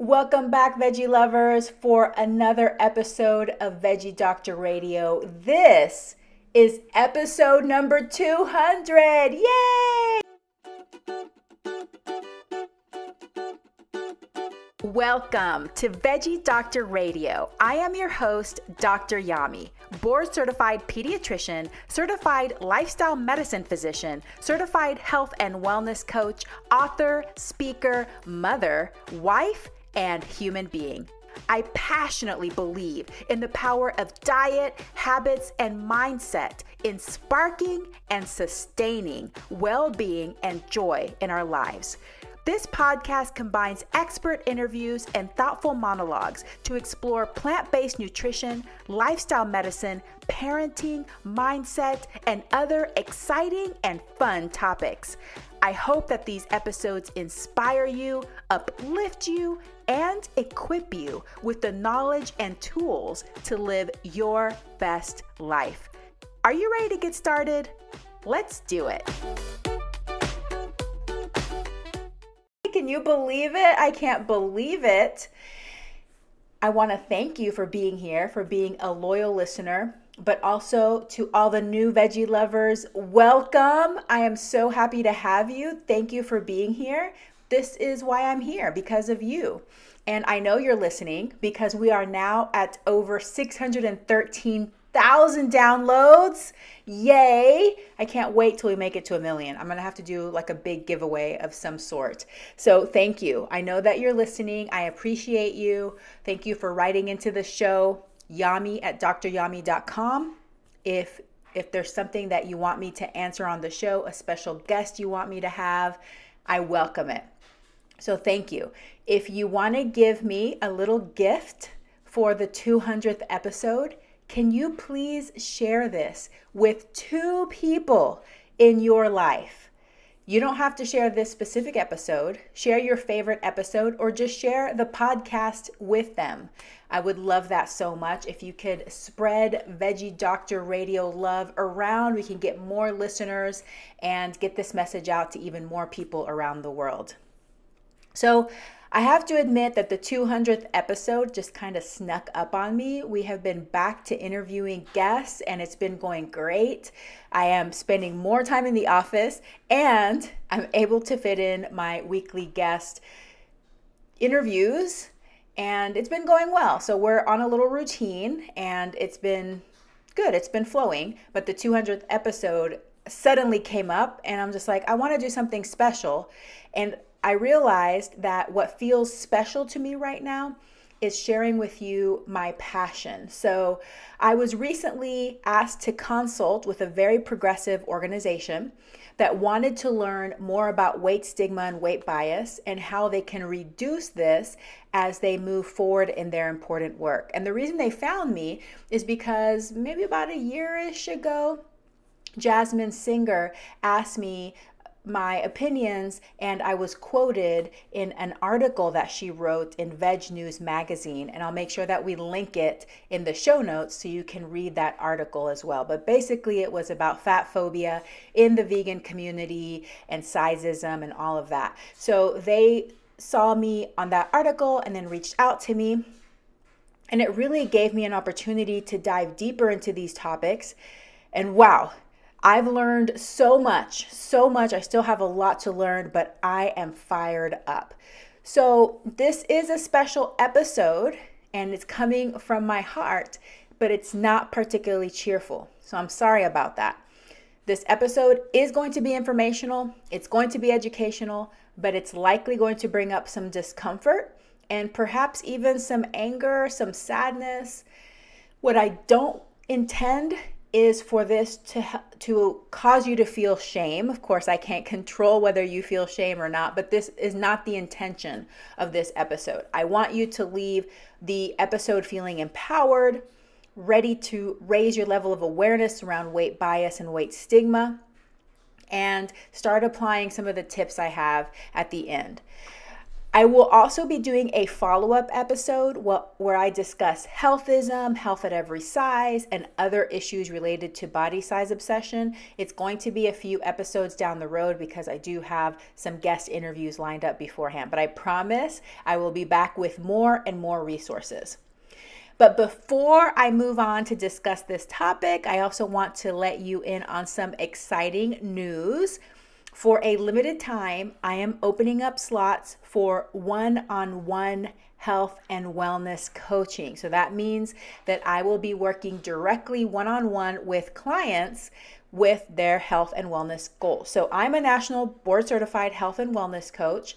Welcome back, veggie lovers, for another episode of Veggie Doctor Radio. This is episode number 200. Yay! Welcome to Veggie Doctor Radio. I am your host, Dr. Yami, board certified pediatrician, certified lifestyle medicine physician, certified health and wellness coach, author, speaker, mother, wife, and human being. I passionately believe in the power of diet, habits, and mindset in sparking and sustaining well-being and joy in our lives. This podcast combines expert interviews and thoughtful monologues to explore plant-based nutrition, lifestyle medicine, parenting, mindset, and other exciting and fun topics. I hope that these episodes inspire you, uplift you, and equip you with the knowledge and tools to live your best life. Are you ready to get started? Let's do it. Can you believe it? I can't believe it. I want to thank you for being here, for being a loyal listener, but also to all the new veggie lovers, welcome. I am so happy to have you. Thank you for being here. This is why I'm here, because of you. And I know you're listening because we are now at over 613,000 downloads. Yay! I can't wait till we make it to 1 million. I'm going to have to do like a big giveaway of some sort. So thank you. I know that you're listening. I appreciate you. Thank you for writing into the show, Yami at dryami.com. If there's something that you want me to answer on the show, a special guest you want me to have, I welcome it. So thank you. If you want to give me a little gift for the 200th episode, can you please share this with 2 people in your life? You don't have to share this specific episode. Share your favorite episode or just share the podcast with them. I would love that so much. If you could spread Veggie Doctor Radio love around, we can get more listeners and get this message out to even more people around the world. So I have to admit that the 200th episode just kind of snuck up on me. We have been back to interviewing guests and it's been going great. I am spending more time in the office and I'm able to fit in my weekly guest interviews and it's been going well. So we're on a little routine and it's been good. It's been flowing, but the 200th episode suddenly came up and I'm just like, I want to do something special. And I realized that what feels special to me right now is sharing with you my passion. So I was recently asked to consult with a very progressive organization that wanted to learn more about weight stigma and weight bias and how they can reduce this as they move forward in their important work. And the reason they found me is because maybe about a year-ish ago, Jasmine Singer asked me my opinions, and I was quoted in an article that she wrote in VegNews magazine, and I'll make sure that we link it in the show notes so you can read that article as well. But basically it was about fat phobia in the vegan community and sizeism and all of that. So they saw me on that article and then reached out to me, and it really gave me an opportunity to dive deeper into these topics. And wow, I've learned so much. I still have a lot to learn, but I am fired up. So this is a special episode and it's coming from my heart, but it's not particularly cheerful. So I'm sorry about that. This episode is going to be informational. It's going to be educational, but it's likely going to bring up some discomfort and perhaps even some anger, some sadness. What I don't intend is for this to cause you to feel shame. Of course, I can't control whether you feel shame or not, but this is not the intention of this episode. I want you to leave the episode feeling empowered, ready to raise your level of awareness around weight bias and weight stigma, and start applying some of the tips I have at the end. I will also be doing a follow-up episode where I discuss healthism, health at every size, and other issues related to body size obsession. It's going to be a few episodes down the road because I do have some guest interviews lined up beforehand. But I promise I will be back with more and more resources. But before I move on to discuss this topic, I also want to let you in on some exciting news. For a limited time, I am opening up slots for one-on-one health and wellness coaching. So that means that I will be working directly one-on-one with clients with their health and wellness goals. So I'm a national board certified health and wellness coach.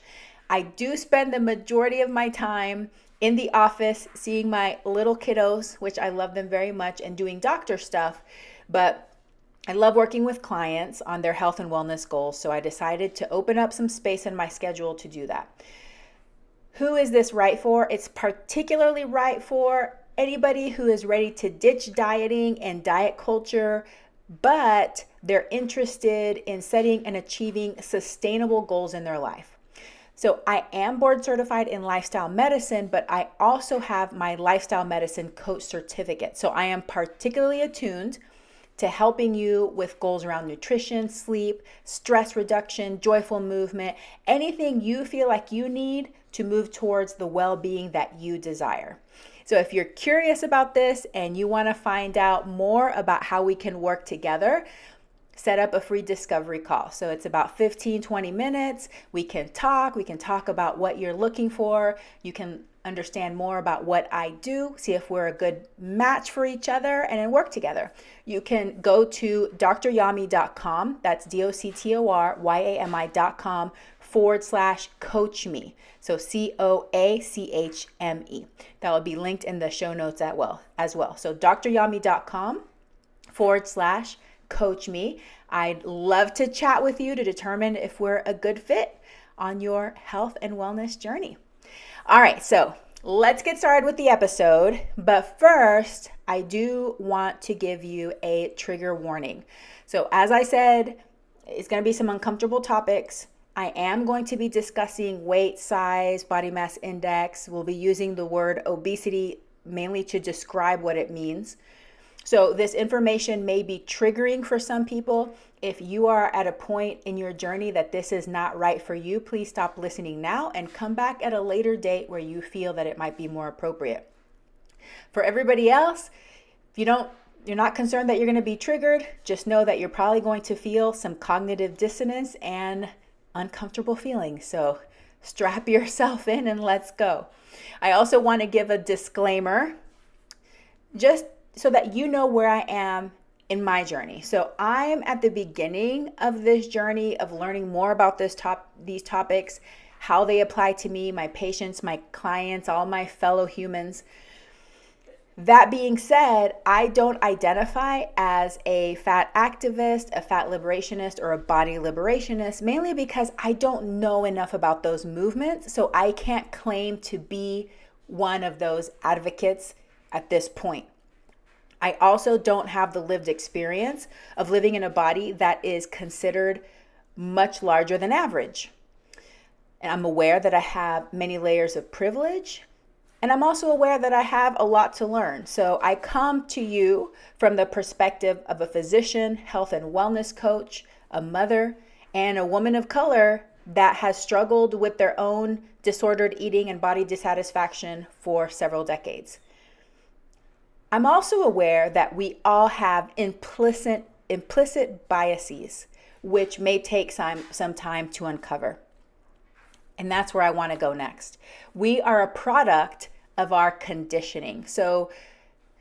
I do spend the majority of my time in the office seeing my little kiddos, which I love them very much, and doing doctor stuff. But I love working with clients on their health and wellness goals, so I decided to open up some space in my schedule to do that. Who is this right for? It's particularly right for anybody who is ready to ditch dieting and diet culture, but they're interested in setting and achieving sustainable goals in their life. So I am board certified in lifestyle medicine, but I also have my lifestyle medicine coach certificate. So I am particularly attuned to helping you with goals around nutrition, sleep, stress reduction, joyful movement, anything you feel like you need to move towards the well-being that you desire. So if you're curious about this and you want to find out more about how we can work together, set up a free discovery call. So it's about 15-20 minutes. We can talk about what you're looking for. You can understand more about what I do, see if we're a good match for each other, and then work together. You can go to dryami.com, that's DOCTORYAMI.com/coach me. So COACHME. That will be linked in the show notes as well. So dryami.com/coach me. I'd love to chat with you to determine if we're a good fit on your health and wellness journey. All right, so let's get started with the episode. But first, I do want to give you a trigger warning. So as I said, it's going to be some uncomfortable topics. I am going to be discussing weight, size, body mass index. We'll be using the word obesity mainly to describe what it means. So this information may be triggering for some people. If you are at a point in your journey that this is not right for you, please stop listening now and come back at a later date where you feel that it might be more appropriate. For everybody else, if you're not concerned that you're going to be triggered, just know that you're probably going to feel some cognitive dissonance and uncomfortable feelings. So strap yourself in and let's go. I also want to give a disclaimer, just so that you know where I am in my journey. So I'm at the beginning of this journey of learning more about these topics, how they apply to me, my patients, my clients, all my fellow humans. That being said, I don't identify as a fat activist, a fat liberationist, or a body liberationist, mainly because I don't know enough about those movements. So I can't claim to be one of those advocates at this point. I also don't have the lived experience of living in a body that is considered much larger than average. And I'm aware that I have many layers of privilege, and I'm also aware that I have a lot to learn. So I come to you from the perspective of a physician, health and wellness coach, a mother, and a woman of color that has struggled with their own disordered eating and body dissatisfaction for several decades. I'm also aware that we all have implicit biases, which may take some time to uncover. And that's where I want to go next. We are a product of our conditioning. So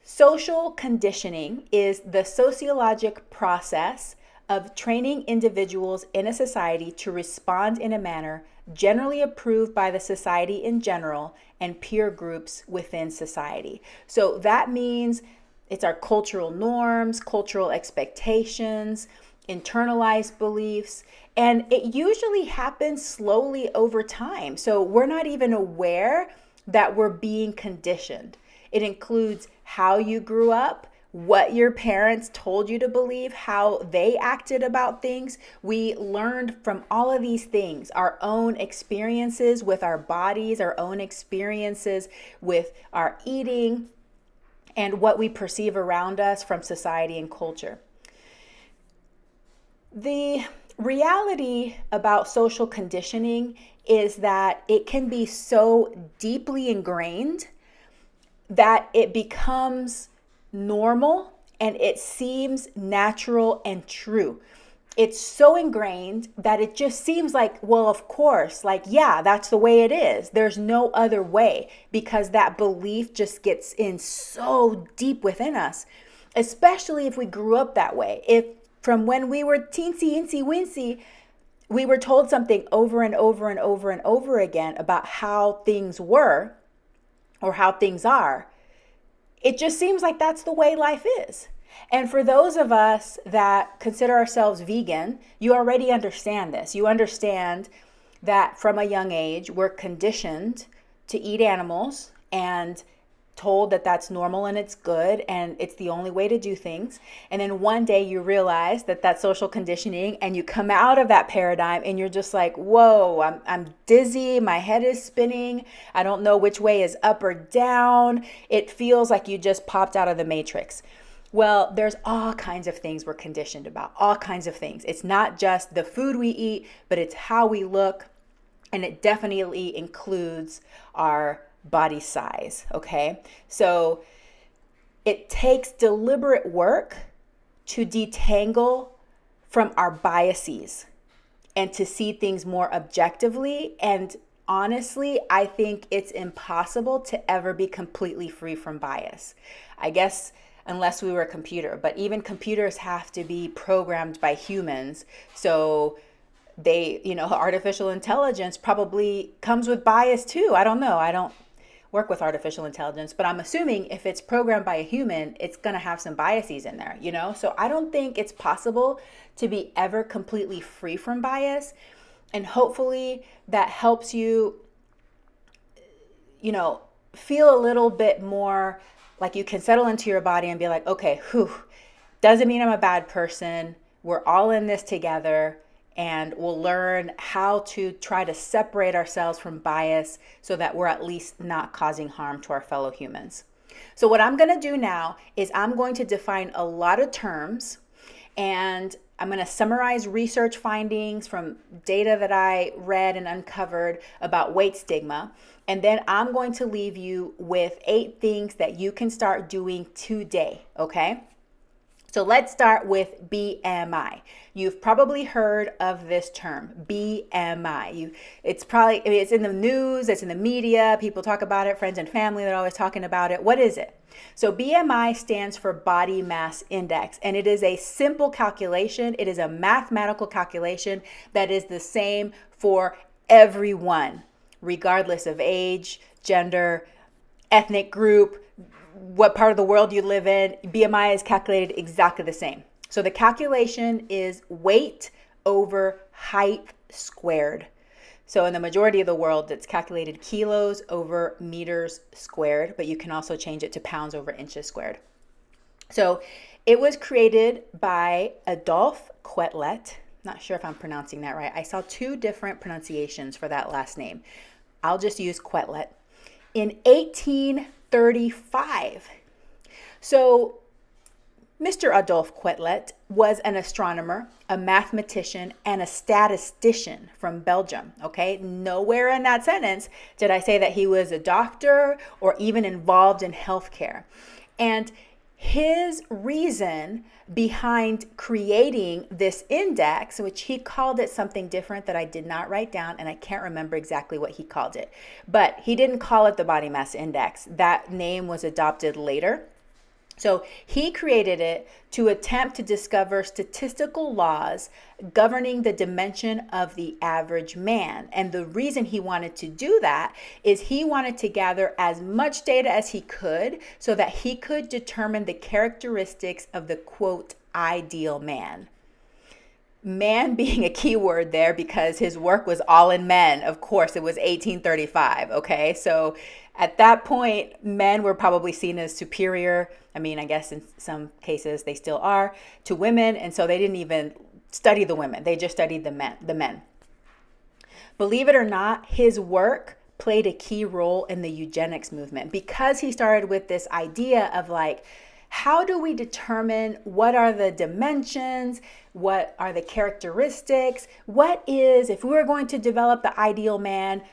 social conditioning is the sociologic process of training individuals in a society to respond in a manner generally approved by the society in general and peer groups within society. So that means it's our cultural norms, cultural expectations, internalized beliefs, and it usually happens slowly over time. So we're not even aware that we're being conditioned. It includes how you grew up, what your parents told you to believe, how they acted about things. We learned from all of these things, our own experiences with our bodies, our own experiences with our eating, and what we perceive around us from society and culture. The reality about social conditioning is that it can be so deeply ingrained that it becomes normal and it seems natural and true. It's so ingrained that it just seems like, well, of course, like, yeah, that's the way it is. There's no other way, because that belief just gets in so deep within us, especially if we grew up that way. If from when we were teensy, insy, wincy, we were told something over and over and over and over again about how things were or how things are, it just seems like that's the way life is. And for those of us that consider ourselves vegan, you already understand this. You understand that from a young age, we're conditioned to eat animals and told that that's normal and it's good and it's the only way to do things. And then one day you realize that that's social conditioning, and you come out of that paradigm and you're just like, whoa, I'm dizzy, my head is spinning, I don't know which way is up or down. It feels like you just popped out of the Matrix. Well, there's all kinds of things we're conditioned about, all kinds of things. It's not just the food we eat, but it's how we look, and it definitely includes our body size, okay? So it takes deliberate work to detangle from our biases and to see things more objectively. And honestly, I think it's impossible to ever be completely free from bias. I guess unless we were a computer, but even computers have to be programmed by humans. So they, artificial intelligence probably comes with bias too. I don't know. I don't work with artificial intelligence, but I'm assuming if it's programmed by a human, it's going to have some biases in there, So I don't think it's possible to be ever completely free from bias. And hopefully that helps you, feel a little bit more like you can settle into your body and be like, okay, doesn't mean I'm a bad person. We're all in this together. And we'll learn how to try to separate ourselves from bias so that we're at least not causing harm to our fellow humans. So what I'm going to do now is I'm going to define a lot of terms, and I'm going to summarize research findings from data that I read and uncovered about weight stigma. And then I'm going to leave you with 8 things that you can start doing today, okay? So let's start with BMI. You've probably heard of this term, BMI. It's in the news, it's in the media, people talk about it, friends and family, they're always talking about it. What is it? So BMI stands for body mass index, and it is a simple calculation. It is a mathematical calculation that is the same for everyone, regardless of age, gender, ethnic group, what part of the world you live in. BMI is calculated exactly the same. So the calculation is weight over height squared. So in the majority of the world, it's calculated kilos over meters squared, but you can also change it to pounds over inches squared. So it was created by Adolphe Quetelet. Not sure if I'm pronouncing that right. I saw 2 different pronunciations for that last name. I'll just use Quetelet. In 1835. So Mr. Adolphe Quetelet was an astronomer, a mathematician, and a statistician from Belgium, okay? Nowhere in that sentence did I say that he was a doctor or even involved in healthcare. And his reason behind creating this index, which he called it something different that I did not write down, and I can't remember exactly what he called it, but he didn't call it the body mass index. That name was adopted later. So he created it to attempt to discover statistical laws governing the dimension of the average man. And the reason he wanted to do that is he wanted to gather as much data as he could so that he could determine the characteristics of the, quote, ideal man. man being a key word there because his work was all in men. Of course, it was 1835. Okay. So at that point, men were probably seen as superior. I mean, I guess in some cases they still are to women. And so they didn't even study the women. They just studied the men. Believe it or not, his work played a key role in the eugenics movement because he started with this idea of like, how do we determine what are the dimensions? What are the characteristics? What is, if we were going to develop the ideal man,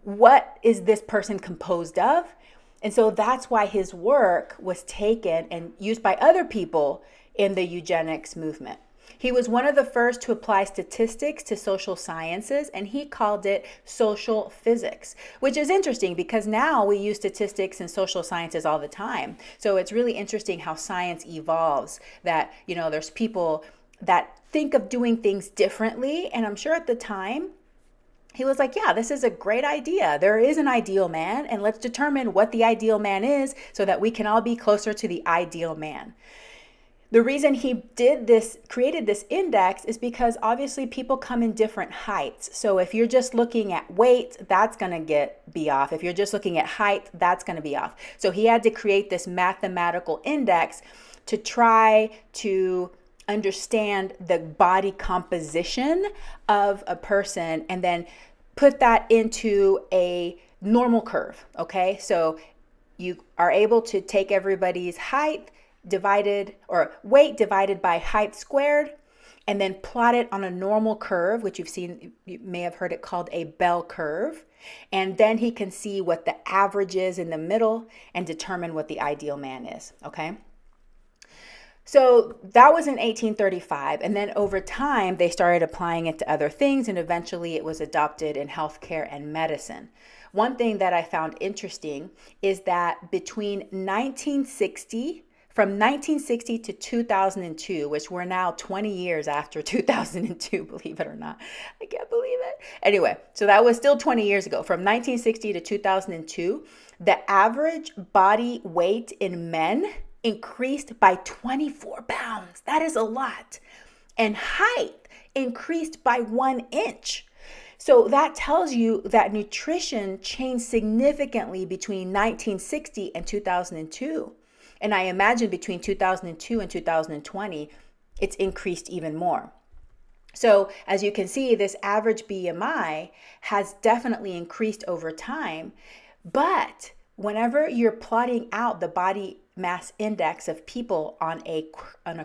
what is this person composed of? And so that's why his work was taken and used by other people in the eugenics movement. He was one of the first to apply statistics to social sciences, and he called it social physics, which is interesting because now we use statistics in social sciences all the time. So it's really interesting how science evolves, that, you know, there's people that think of doing things differently. And I'm sure at the time, he was like, yeah, this is a great idea. There is an ideal man, and let's determine what the ideal man is so that we can all be closer to the ideal man. The reason he did this, created this index, is because obviously people come in different heights. So if you're just looking at weight, that's going to be off. If you're just looking at height, that's going to be off. So he had to create this mathematical index to try to understand the body composition of a person and then put that into a normal curve. Okay, so you are able to take everybody's height divided, or weight divided by height squared, and then plot it on a normal curve, which you may have heard it called a bell curve. And then he can see what the average is in the middle and determine what the ideal man is. Okay. So that was in 1835. And then over time, they started applying it to other things. And eventually it was adopted in healthcare and medicine. One thing that I found interesting is that between 1960 from 1960 to 2002, which we're now 20 years after 2002, believe it or not. I can't believe it. Anyway, so that was still 20 years ago. From 1960 to 2002, the average body weight in men increased by 24 pounds. That is a lot. And height increased by 1 inch. So that tells you that nutrition changed significantly between 1960 and 2002. And I imagine between 2002 and 2020, it's increased even more. So as you can see, this average BMI has definitely increased over time. But whenever you're plotting out the body mass index of people on a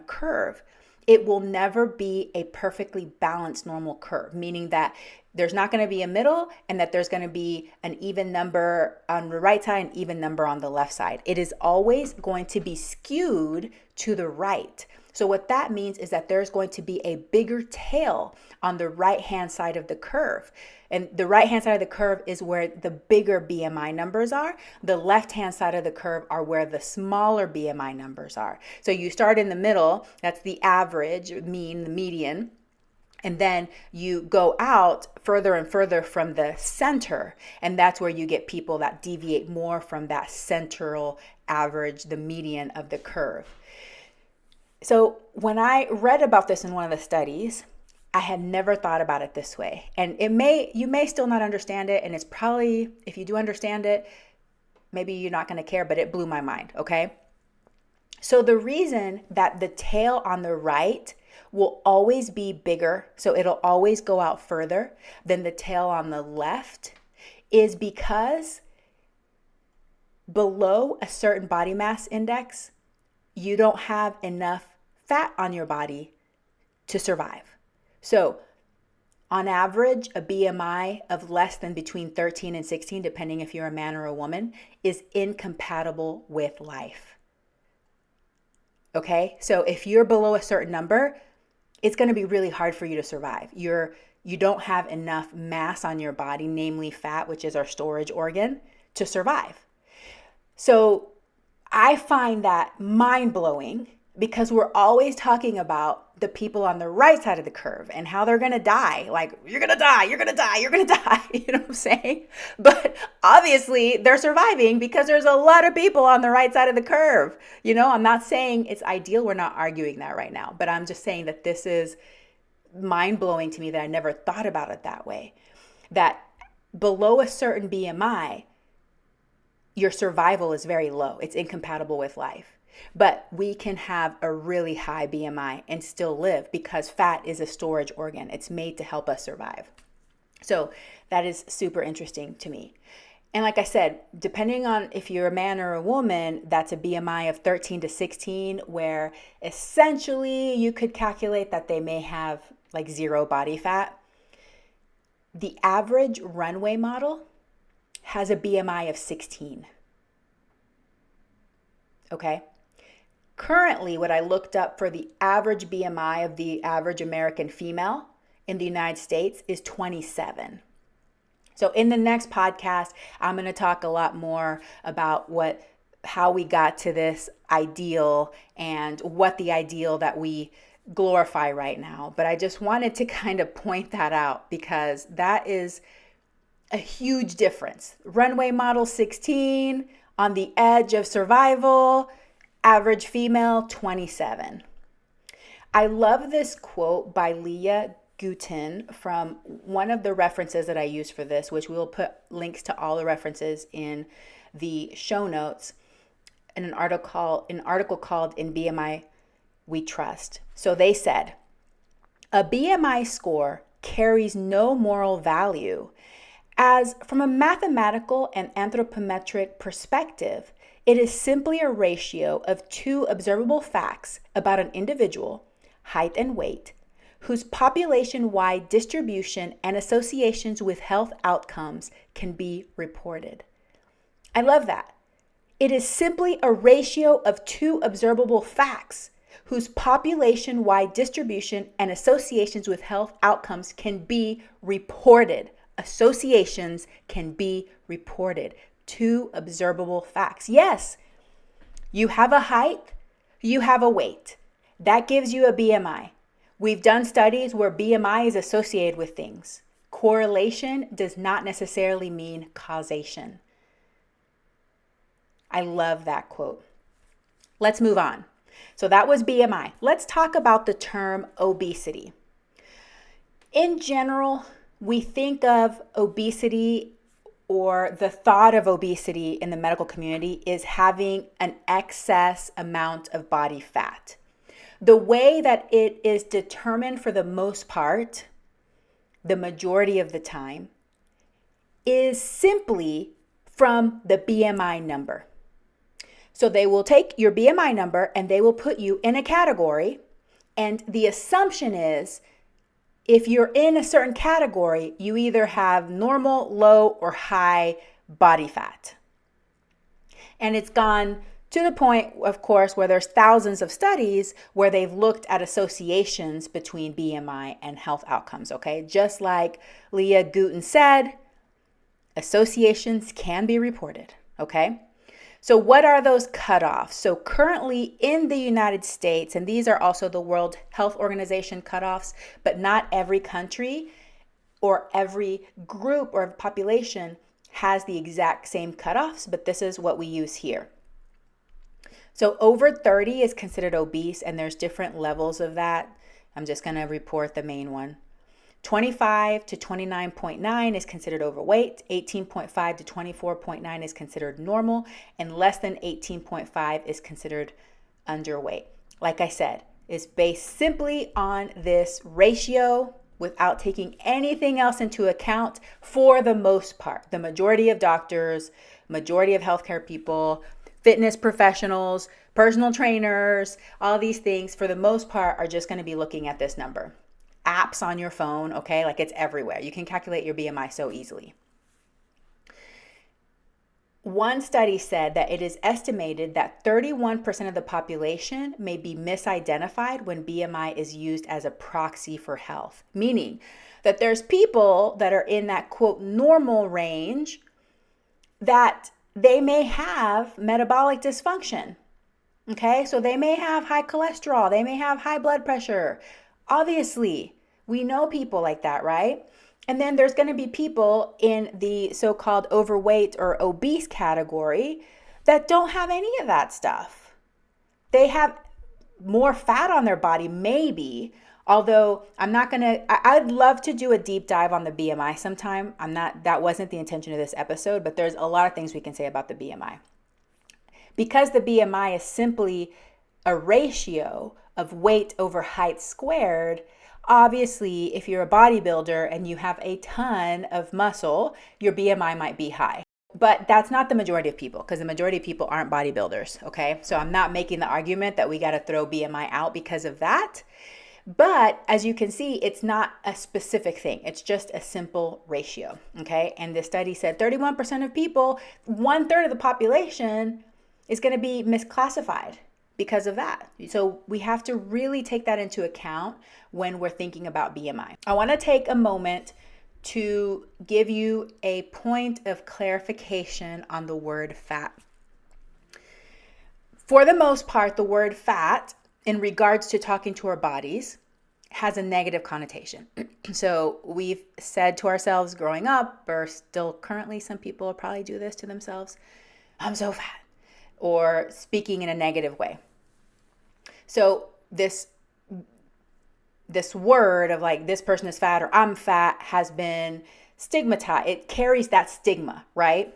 curve, it will never be a perfectly balanced normal curve, meaning that there's not going to be a middle and that there's going to be an even number on the right side and even number on the left side. It is always going to be skewed to the right. So what that means is that there's going to be a bigger tail on the right-hand side of the curve. And the right-hand side of the curve is where the bigger BMI numbers are. The left-hand side of the curve are where the smaller BMI numbers are. So you start in the middle, that's the average, mean, the median. And then you go out further and further from the center. And that's where you get people that deviate more from that central average, the median of the curve. So when I read about this in one of the studies, I had never thought about it this way. And you may still not understand it. And it's probably, if you do understand it, maybe you're not going to care, but it blew my mind. Okay. So the reason that the tail on the right will always be bigger, so it'll always go out further than the tail on the left, is because below a certain body mass index, you don't have enough fat on your body to survive. So on average, a BMI of less than between 13 and 16, depending if you're a man or a woman, is incompatible with life. Okay, so if you're below a certain number, it's going to be really hard for you to survive. You don't have enough mass on your body, namely fat, which is our storage organ, to survive. So I find that mind-blowing because we're always talking about the people on the right side of the curve and how they're going to die. Like, you're going to die, you're going to die, you're going to die. You know what I'm saying? But obviously they're surviving because there's a lot of people on the right side of the curve. You know, I'm not saying it's ideal. We're not arguing that right now, but I'm just saying that this is mind-blowing to me that I never thought about it that way. That below a certain BMI, your survival is very low. It's incompatible with life. But we can have a really high BMI and still live because fat is a storage organ. It's made to help us survive. So that is super interesting to me. And like I said, depending on if you're a man or a woman, that's a BMI of 13 to 16, where essentially you could calculate that they may have like zero body fat. The average runway model has a BMI of 16. Okay? Currently, what I looked up for the average BMI of the average American female in the United States is 27. So in the next podcast, I'm going to talk a lot more about how we got to this ideal and what the ideal that we glorify right now. But I just wanted to kind of point that out because that is a huge difference. Runway model 16, on the edge of survival, average female 27. I love this quote by Leah Guten from one of the references that I use for this, which we will put links to all the references in the show notes, in an article called In BMI We Trust. So they said, a BMI score carries no moral value, as from a mathematical and anthropometric perspective, it is simply a ratio of two observable facts about an individual, height and weight, whose population-wide distribution and associations with health outcomes can be reported. I love that. It is simply a ratio of two observable facts whose population-wide distribution and associations with health outcomes can be reported. Associations can be reported. Two observable facts. Yes, you have a height, you have a weight. That gives you a BMI. We've done studies where BMI is associated with things. Correlation does not necessarily mean causation. I love that quote. Let's move on. So that was BMI. Let's talk about the term obesity. In general, we think of obesity, or the thought of obesity in the medical community, is having an excess amount of body fat. The way that it is determined for the most part, the majority of the time, is simply from the BMI number. So they will take your BMI number and they will put you in a category, and the assumption is if you're in a certain category, you either have normal, low, or high body fat. And it's gone to the point, of course, where there's thousands of studies where they've looked at associations between BMI and health outcomes, okay? Just like Leah Guten said, associations can be reported, okay? So what are those cutoffs? So currently in the United States, and these are also the World Health Organization cutoffs, but not every country or every group or population has the exact same cutoffs, but this is what we use here. So over 30 is considered obese, and there's different levels of that. I'm just going to report the main one. 25 to 29.9 is considered overweight. 18.5 to 24.9 is considered normal, and less than 18.5 is considered underweight. Like I said, it's based simply on this ratio without taking anything else into account for the most part. The majority of doctors, majority of healthcare people, fitness professionals, personal trainers, all these things, for the most part, are just going to be looking at this number. Apps on your phone, okay? Like, it's everywhere. You can calculate your BMI so easily. One study said that it is estimated that 31% of the population may be misidentified when BMI is used as a proxy for health, meaning that there's people that are in that, quote, normal range that they may have metabolic dysfunction, okay? So they may have high cholesterol, they may have high blood pressure. Obviously, we know people like that, right? And then there's going to be people in the so-called overweight or obese category that don't have any of that stuff. They have more fat on their body, maybe, Although I'd love to do a deep dive on the BMI sometime. That wasn't the intention of this episode, but there's a lot of things we can say about the BMI. Because the BMI is simply a ratio of weight over height squared, obviously, if you're a bodybuilder and you have a ton of muscle, your BMI might be high. But that's not the majority of people, because the majority of people aren't bodybuilders, okay? So I'm not making the argument that we got to throw BMI out because of that. But as you can see, it's not a specific thing. It's just a simple ratio, okay? And this study said 31% of people, 1/3 of the population, is going to be misclassified because of that. So we have to really take that into account when we're thinking about BMI. I want to take a moment to give you a point of clarification on the word fat. For the most part, the word fat, in regards to talking to our bodies, has a negative connotation. So we've said to ourselves growing up, or still currently, some people probably do this to themselves, I'm so fat, or speaking in a negative way. So this word of like, this person is fat or I'm fat has been stigmatized. It carries that stigma, right?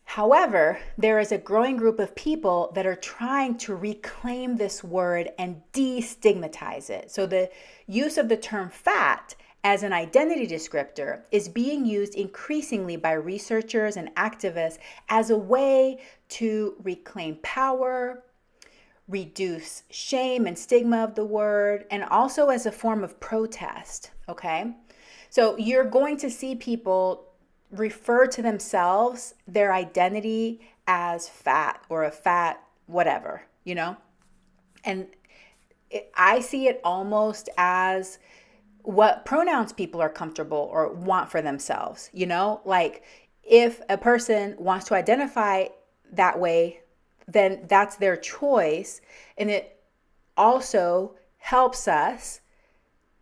However, there is a growing group of people that are trying to reclaim this word and destigmatize it. So the use of the term fat as an identity descriptor is being used increasingly by researchers and activists as a way to reclaim power, reduce shame and stigma of the word, and also as a form of protest, okay? So you're going to see people refer to themselves, their identity, as fat or a fat whatever, you know? And I see it almost as what pronouns people are comfortable or want for themselves, you know? Like if a person wants to identify that way, then that's their choice. And it also helps us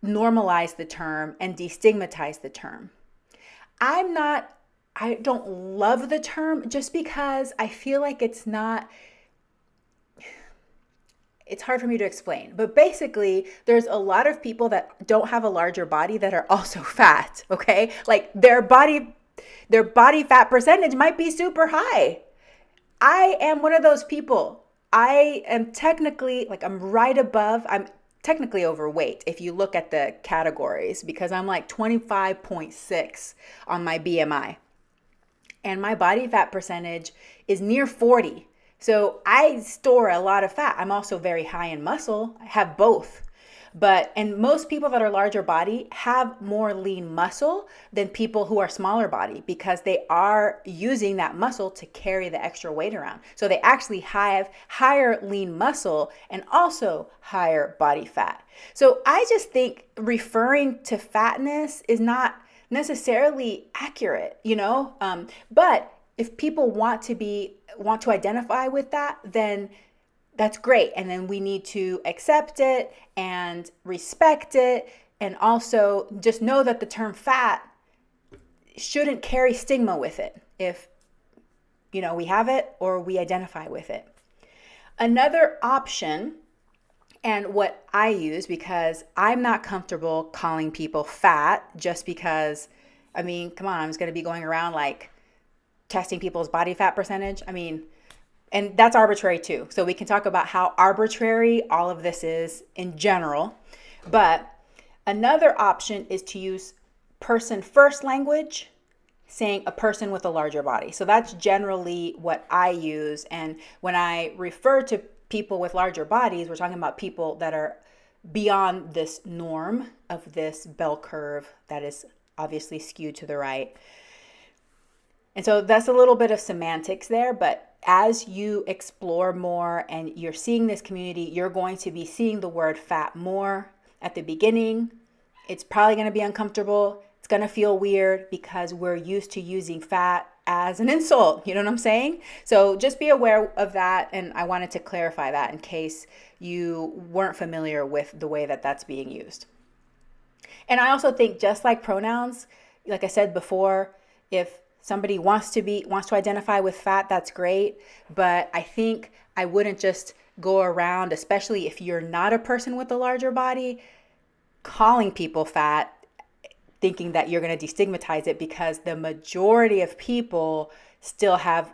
normalize the term and destigmatize the term. I don't love the term just because I feel like it's hard for me to explain. But basically, there's a lot of people that don't have a larger body that are also fat, okay? Like their body fat percentage might be super high. I am one of those people. I am technically, I'm technically overweight if you look at the categories, because I'm like 25.6 on my BMI. And my body fat percentage is near 40. So I store a lot of fat. I'm also very high in muscle. I have both. And most people that are larger body have more lean muscle than people who are smaller body, because they are using that muscle to carry the extra weight around. So they actually have higher lean muscle and also higher body fat. So I just think referring to fatness is not necessarily accurate, you know? But if people want to identify with that, then that's great. And then we need to accept it and respect it. And also just know that the term fat shouldn't carry stigma with it if, you know, we have it or we identify with it. Another option, and what I use, because I'm not comfortable calling people fat just because, I mean, come on, I'm just going to be going around like testing people's body fat percentage. I mean, and that's arbitrary too. So we can talk about how arbitrary all of this is in general. But another option is to use person first language, saying a person with a larger body. So that's generally what I use. And when I refer to people with larger bodies, we're talking about people that are beyond this norm of this bell curve that is obviously skewed to the right. And so that's a little bit of semantics there, but as you explore more and you're seeing this community, you're going to be seeing the word fat more. At the beginning, it's probably going to be uncomfortable. It's going to feel weird because we're used to using fat as an insult. You know what I'm saying? So just be aware of that. And I wanted to clarify that in case you weren't familiar with the way that that's being used. And I also think, just like pronouns, like I said before, if somebody wants to identify with fat, that's great. But I think I wouldn't just go around, especially if you're not a person with a larger body, calling people fat, thinking that you're going to destigmatize it, because the majority of people still have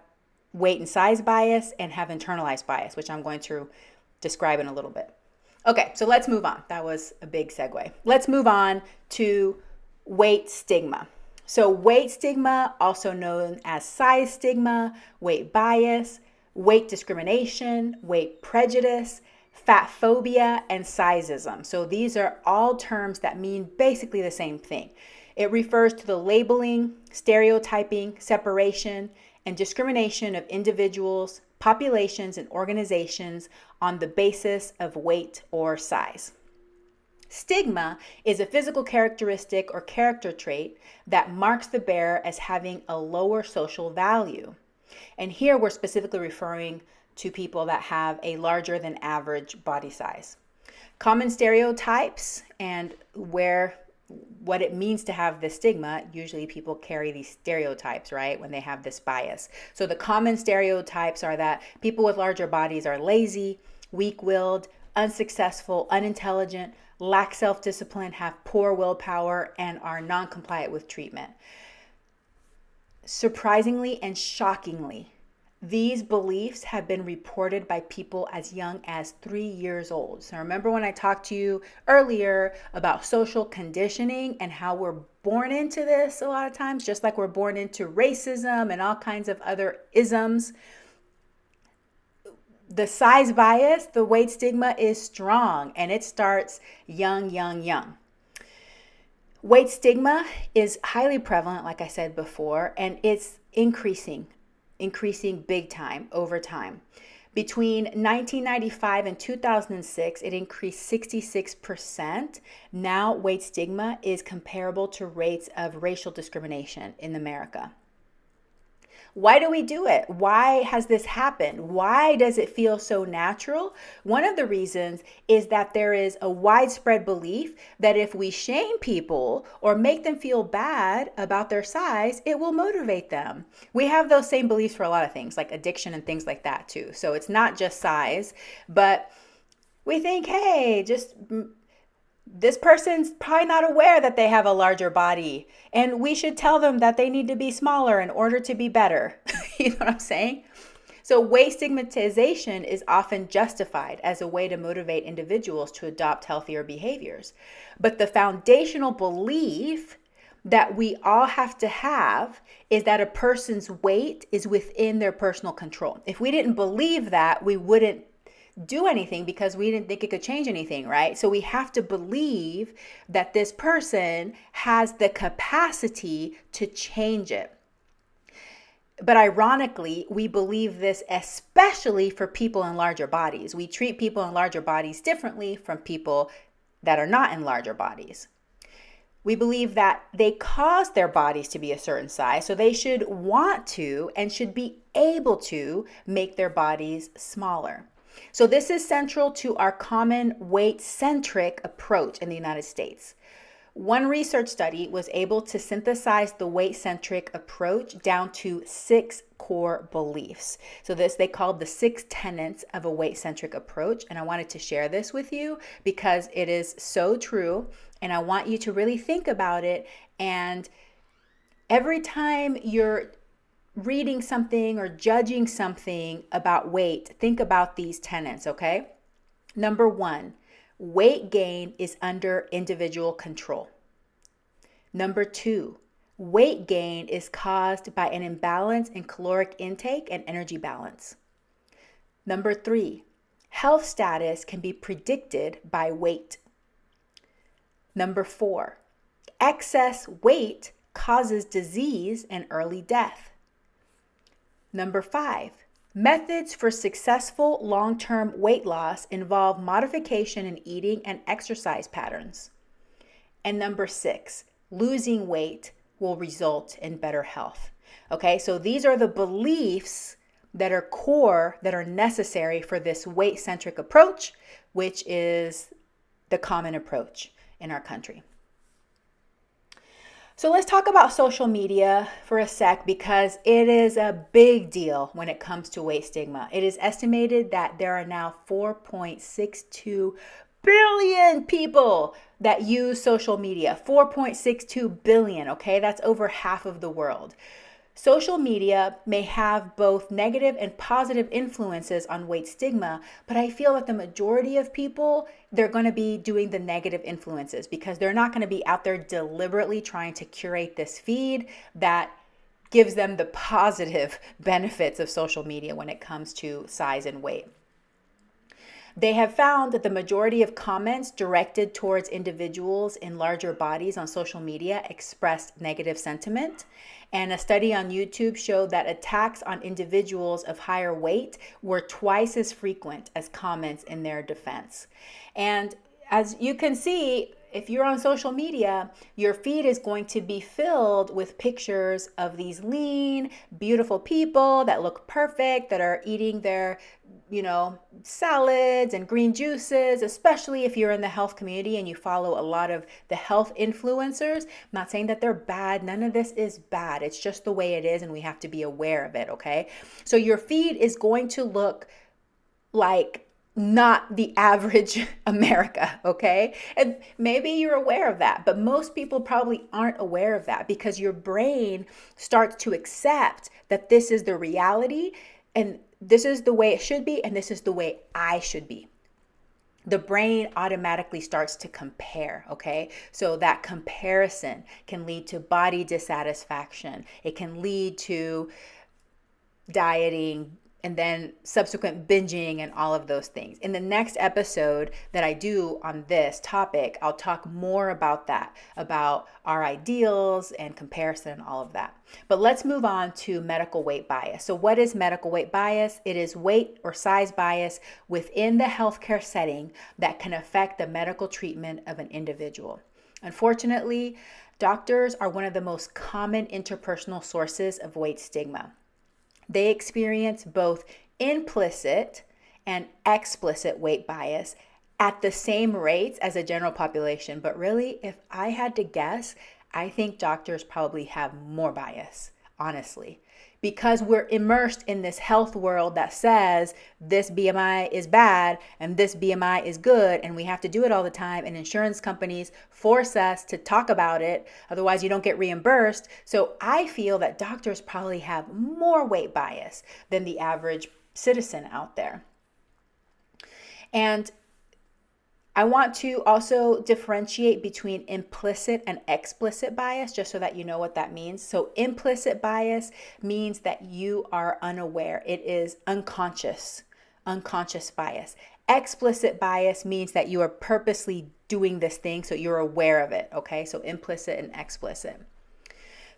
weight and size bias and have internalized bias, which I'm going to describe in a little bit. Okay, so let's move on. That was a big segue. Let's move on to weight stigma. So weight stigma, also known as size stigma, weight bias, weight discrimination, weight prejudice, fat phobia, and sizeism. So these are all terms that mean basically the same thing. It refers to the labeling, stereotyping, separation, and discrimination of individuals, populations, and organizations on the basis of weight or size. Stigma is a physical characteristic or character trait that marks the bearer as having a lower social value. And here we're specifically referring to people that have a larger than average body size. Common stereotypes and what it means to have this stigma, usually people carry these stereotypes, right, when they have this bias. So the common stereotypes are that people with larger bodies are lazy, weak-willed, unsuccessful, unintelligent, lack self-discipline, have poor willpower, and are non-compliant with treatment. Surprisingly and shockingly, these beliefs have been reported by people as young as 3 years old. So remember when I talked to you earlier about social conditioning and how we're born into this a lot of times, just like we're born into racism and all kinds of other isms. The size bias, the weight stigma is strong, and it starts young. Weight stigma is highly prevalent, like I said before, and it's increasing big time over time. Between 1995 and 2006, it increased 66%. Now, weight stigma is comparable to rates of racial discrimination in America. Why do we do it? Why has this happened? Why does it feel so natural? One of the reasons is that there is a widespread belief that if we shame people or make them feel bad about their size, it will motivate them. We have those same beliefs for a lot of things, like addiction and things like that too. So it's not just size, but we think, hey, just this person's probably not aware that they have a larger body, and we should tell them that they need to be smaller in order to be better. You know what I'm saying? So weight stigmatization is often justified as a way to motivate individuals to adopt healthier behaviors. But the foundational belief that we all have to have is that a person's weight is within their personal control. If we didn't believe that, we wouldn't do anything because we didn't think it could change anything, right? So we have to believe that this person has the capacity to change it. But ironically, we believe this especially for people in larger bodies. We treat people in larger bodies differently from people that are not in larger bodies. We believe that they caused their bodies to be a certain size, so they should want to and should be able to make their bodies smaller. So this is central to our common weight-centric approach in the United States. One research study was able to synthesize the weight-centric approach down to 6 core beliefs. So this they called the 6 tenets of a weight-centric approach, and I wanted to share this with you because it is so true, and I want you to really think about it. And every time you're reading something or judging something about weight, think about these tenets, okay? Number 1, weight gain is under individual control. Number 2, weight gain is caused by an imbalance in caloric intake and energy balance. Number 3, health status can be predicted by weight. Number 4, excess weight causes disease and early death. Number 5, methods for successful long-term weight loss involve modification in eating and exercise patterns. And number 6, losing weight will result in better health. Okay, so these are the beliefs that are core, that are necessary for this weight-centric approach, which is the common approach in our country. So let's talk about social media for a sec, because it is a big deal when it comes to weight stigma. It is estimated that there are now 4.62 billion people that use social media, 4.62 billion, okay? That's over half of the world. Social media may have both negative and positive influences on weight stigma, but I feel that the majority of people, they're going to be doing the negative influences because they're not going to be out there deliberately trying to curate this feed that gives them the positive benefits of social media when it comes to size and weight. They have found that the majority of comments directed towards individuals in larger bodies on social media expressed negative sentiment. And a study on YouTube showed that attacks on individuals of higher weight were twice as frequent as comments in their defense. And as you can see, if you're on social media, your feed is going to be filled with pictures of these lean, beautiful people that look perfect, that are eating their, salads and green juices, especially if you're in the health community and you follow a lot of the health influencers. I'm not saying that they're bad. None of this is bad. It's just the way it is, and we have to be aware of it, okay? So your feed is going to look like not the average America, okay? And maybe you're aware of that, but most people probably aren't aware of that because your brain starts to accept that this is the reality and this is the way it should be and this is the way I should be. The brain automatically starts to compare, okay? So that comparison can lead to body dissatisfaction. It can lead to dieting, and then subsequent binging and all of those things. In the next episode that I do on this topic, I'll talk more about that, about our ideals and comparison and all of that. But let's move on to medical weight bias. So what is medical weight bias? It is weight or size bias within the healthcare setting that can affect the medical treatment of an individual. Unfortunately, doctors are one of the most common interpersonal sources of weight stigma. They experience both implicit and explicit weight bias at the same rates as the general population. But really, if I had to guess, I think doctors probably have more bias, honestly, because we're immersed in this health world that says this BMI is bad and this BMI is good, and we have to do it all the time, and insurance companies force us to talk about it, otherwise you don't get reimbursed. So I feel that doctors probably have more weight bias than the average citizen out there. And I want to also differentiate between implicit and explicit bias, just so that you know what that means. So implicit bias means that you are unaware. It is unconscious bias. Explicit bias means that you are purposely doing this thing, so you're aware of it, okay? So implicit and explicit.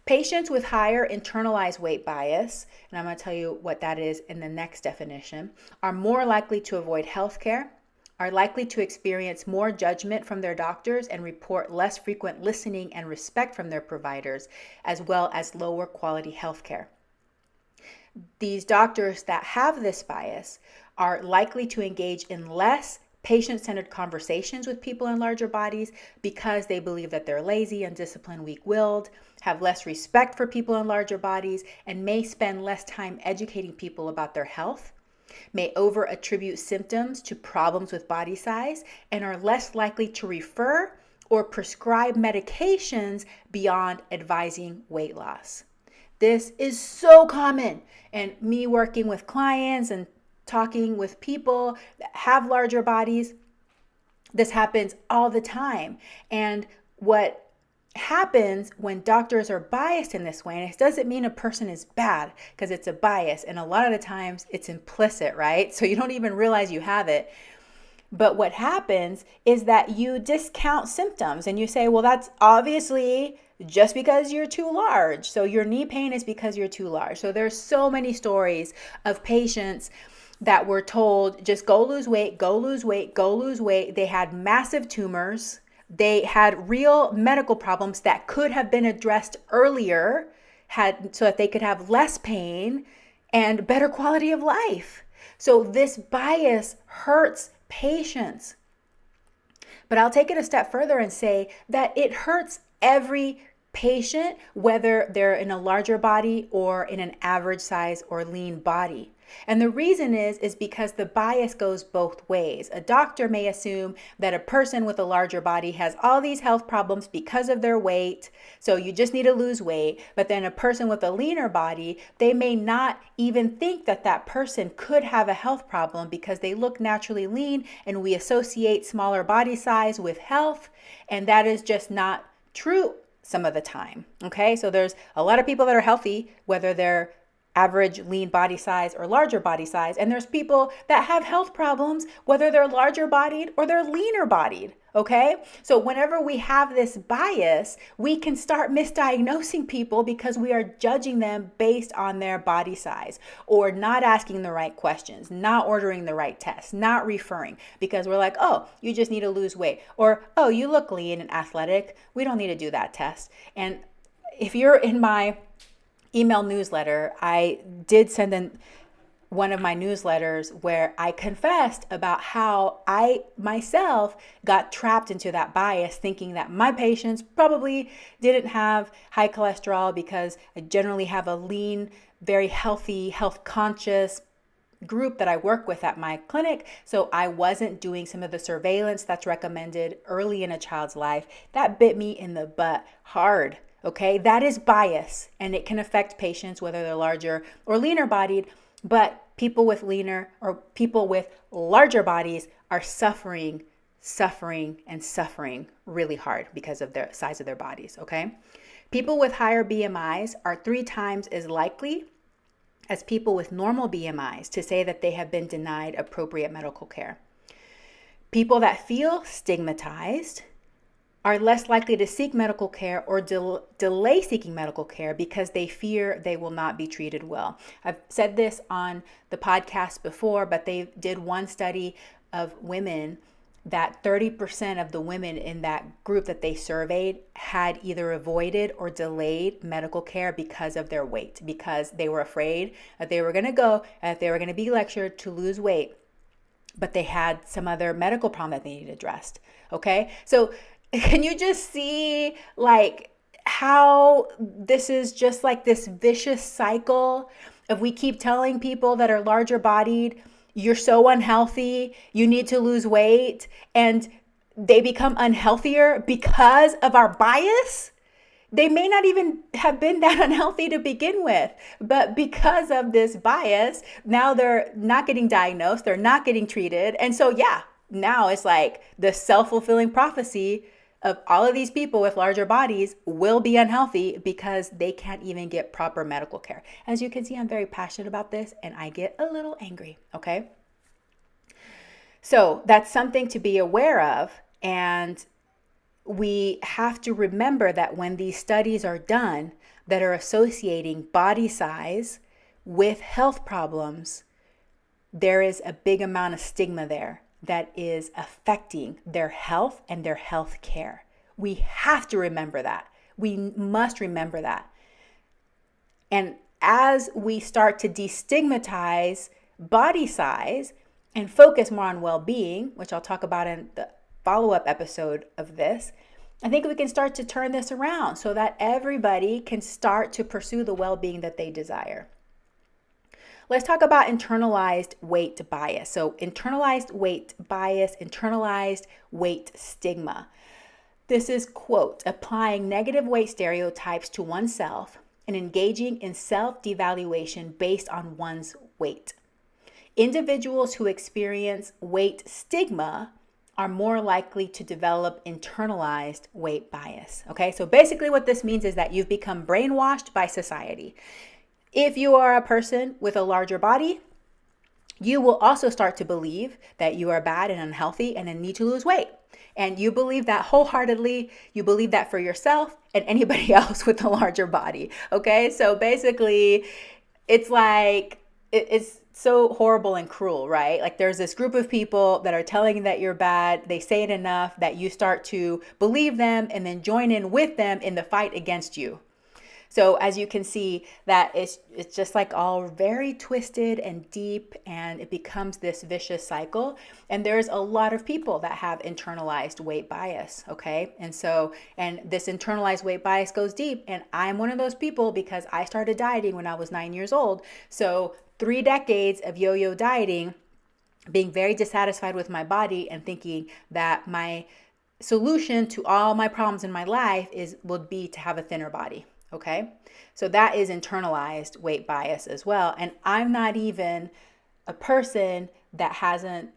Patients with higher internalized weight bias, and I'm going to tell you what that is in the next definition, are more likely to avoid healthcare, are likely to experience more judgment from their doctors and report less frequent listening and respect from their providers, as well as lower quality healthcare. These doctors that have this bias are likely to engage in less patient-centered conversations with people in larger bodies because they believe that they're lazy, undisciplined, weak-willed, have less respect for people in larger bodies, and may spend less time educating people about their health, may over-attribute symptoms to problems with body size, and are less likely to refer or prescribe medications beyond advising weight loss. This is so common, and me working with clients and talking with people that have larger bodies, this happens all the time. And what happens when doctors are biased in this way, and it doesn't mean a person is bad because it's a bias, and a lot of the times it's implicit, right? So you don't even realize you have it. But what happens is that you discount symptoms and you say, well, that's obviously just because you're too large. So your knee pain is because you're too large. So there's so many stories of patients that were told, just go lose weight, go lose weight, go lose weight. They had massive tumors. They had real medical problems that could have been addressed earlier, so that they could have less pain and better quality of life. So this bias hurts patients. But I'll take it a step further and say that it hurts every patient, whether they're in a larger body or in an average size or lean body. And the reason is because the bias goes both ways. A doctor may assume that a person with a larger body has all these health problems because of their weight, so you just need to lose weight. But then a person with a leaner body, they may not even think that that person could have a health problem because they look naturally lean, and we associate smaller body size with health, and that is just not true some of the time. Okay, so there's a lot of people that are healthy, whether they're average lean body size or larger body size. And there's people that have health problems, whether they're larger bodied or they're leaner bodied. Okay. So whenever we have this bias, we can start misdiagnosing people because we are judging them based on their body size, or not asking the right questions, not ordering the right tests, not referring, because we're like, oh, you just need to lose weight, or, oh, you look lean and athletic, we don't need to do that test. And if you're in my email newsletter, I did send in one of my newsletters where I confessed about how I myself got trapped into that bias, thinking that my patients probably didn't have high cholesterol because I generally have a lean, very healthy, health conscious group that I work with at my clinic. So I wasn't doing some of the surveillance that's recommended early in a child's life. That bit me in the butt hard. Okay, that is bias, and it can affect patients whether they're larger or leaner bodied, but people with leaner or people with larger bodies are suffering really hard because of the size of their bodies, okay? People with higher BMIs are 3 times as likely as people with normal BMIs to say that they have been denied appropriate medical care. People that feel stigmatized are less likely to seek medical care or delay seeking medical care because they fear they will not be treated well. I've said this on the podcast before, but they did one study of women that 30% of the women in that group that they surveyed had either avoided or delayed medical care because of their weight, because they were afraid that they were going to go and that they were going to be lectured to lose weight, but they had some other medical problem that they needed addressed. Okay, so can you just see like how this is just like this vicious cycle of we keep telling people that are larger bodied, you're so unhealthy, you need to lose weight, and they become unhealthier because of our bias? They may not even have been that unhealthy to begin with, but because of this bias, now they're not getting diagnosed, they're not getting treated. And so, yeah, now it's like the self-fulfilling prophecy of all of these people with larger bodies will be unhealthy because they can't even get proper medical care. As you can see, I'm very passionate about this and I get a little angry, okay? So that's something to be aware of, and we have to remember that when these studies are done that are associating body size with health problems, there is a big amount of stigma there that is affecting their health and their health care. We have to remember that. We must remember that. And as we start to destigmatize body size and focus more on well-being, which I'll talk about in the follow-up episode of this, I think we can start to turn this around so that everybody can start to pursue the well-being that they desire. Let's talk about internalized weight bias. So internalized weight bias, internalized weight stigma. This is, quote, applying negative weight stereotypes to oneself and engaging in self-devaluation based on one's weight. Individuals who experience weight stigma are more likely to develop internalized weight bias. Okay, so basically what this means is that you've become brainwashed by society. If you are a person with a larger body, you will also start to believe that you are bad and unhealthy and need to lose weight. And you believe that wholeheartedly. You believe that for yourself and anybody else with a larger body. Okay, so basically, it's like, it's so horrible and cruel, right? Like there's this group of people that are telling you that you're bad. They say it enough that you start to believe them and then join in with them in the fight against you. So as you can see, that it's just like all very twisted and deep, and it becomes this vicious cycle. And there's a lot of people that have internalized weight bias, okay? And this internalized weight bias goes deep, and I'm one of those people because I started dieting when I was 9 years old. So 3 decades of yo-yo dieting, being very dissatisfied with my body and thinking that my solution to all my problems in my life would be to have a thinner body. Okay. So that is internalized weight bias as well. And I'm not even a person that hasn't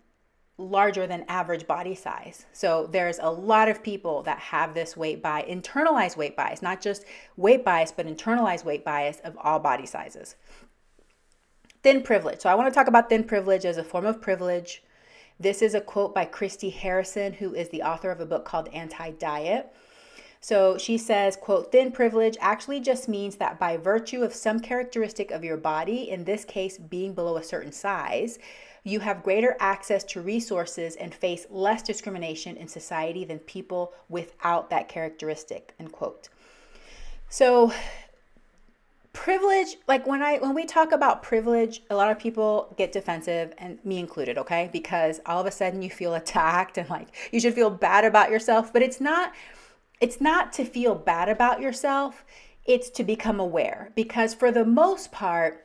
larger than average body size. So there's a lot of people that have this internalized weight bias, not just weight bias, but internalized weight bias of all body sizes. Thin privilege. So I want to talk about thin privilege as a form of privilege. This is a quote by Christy Harrison, who is the author of a book called Anti-Diet. So she says, quote, thin privilege actually just means that by virtue of some characteristic of your body, in this case being below a certain size, you have greater access to resources and face less discrimination in society than people without that characteristic, end quote. So privilege, like when we talk about privilege, a lot of people get defensive, and me included, okay? Because all of a sudden you feel attacked and like you should feel bad about yourself, but it's not to feel bad about yourself, it's to become aware. Because for the most part,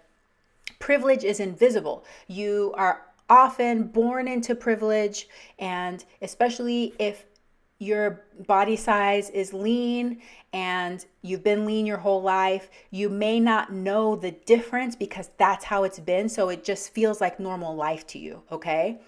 privilege is invisible. You are often born into privilege, and especially if your body size is lean and you've been lean your whole life, you may not know the difference because that's how it's been. So it just feels like normal life to you, okay?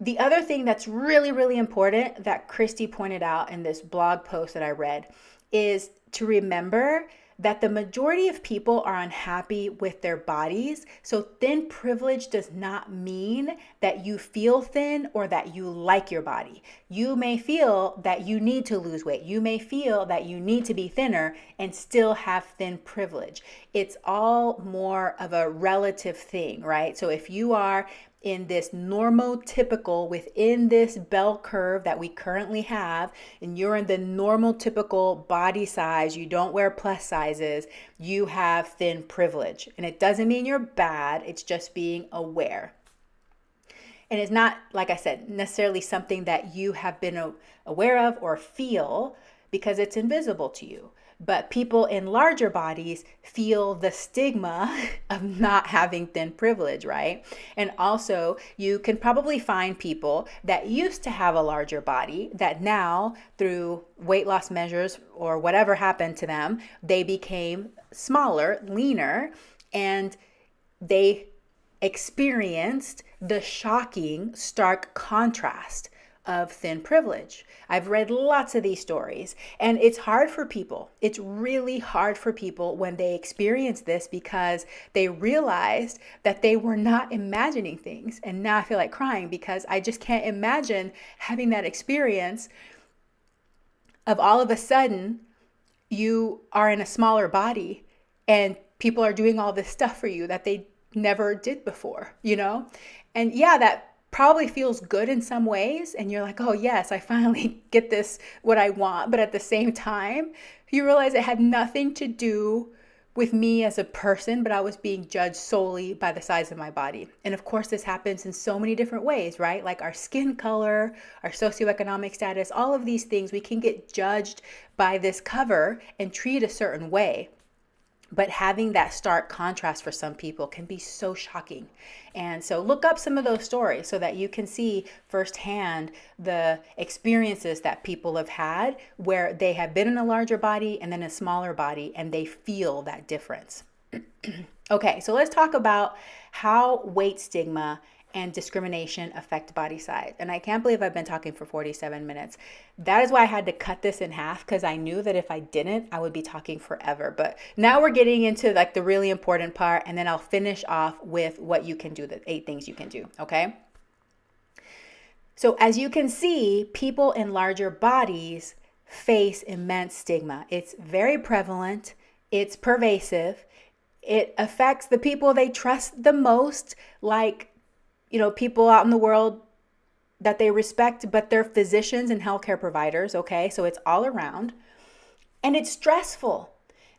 The other thing that's really, really important that Christy pointed out in this blog post that I read is to remember that the majority of people are unhappy with their bodies. So thin privilege does not mean that you feel thin or that you like your body. You may feel that you need to lose weight. You may feel that you need to be thinner and still have thin privilege. It's all more of a relative thing, right? So if you are in this normotypical, within this bell curve that we currently have, and you're in the normal typical body size, you don't wear plus sizes, you have thin privilege. And it doesn't mean you're bad, it's just being aware. And it's not, like I said, necessarily something that you have been aware of or feel because it's invisible to you. But people in larger bodies feel the stigma of not having thin privilege, right? And also, you can probably find people that used to have a larger body that now, through weight loss measures or whatever happened to them, they became smaller, leaner, and they experienced the shocking, stark contrast of thin privilege. I've read lots of these stories, and it's hard for people. It's really hard for people when they experience this because they realized that they were not imagining things. And now I feel like crying because I just can't imagine having that experience of all of a sudden you are in a smaller body and people are doing all this stuff for you that they never did before, you know? And yeah, that probably feels good in some ways, and you're like, oh yes, I finally get this, what I want. But at the same time, you realize it had nothing to do with me as a person, but I was being judged solely by the size of my body. And of course, this happens in so many different ways, right? Like our skin color, our socioeconomic status, all of these things, we can get judged by this cover and treat a certain way. But having that stark contrast for some people can be so shocking. And so look up some of those stories so that you can see firsthand the experiences that people have had where they have been in a larger body and then a smaller body, and they feel that difference. Okay, so let's talk about how weight stigma and discrimination affect body size. And I can't believe I've been talking for 47 minutes. That is why I had to cut this in half, because I knew that if I didn't, I would be talking forever. But now we're getting into like the really important part, and then I'll finish off with what you can do, the 8 things you can do, okay? So as you can see, people in larger bodies face immense stigma. It's very prevalent, it's pervasive, it affects the people they trust the most, like people out in the world that they respect, but they're physicians and healthcare providers, okay? So it's all around. And it's stressful.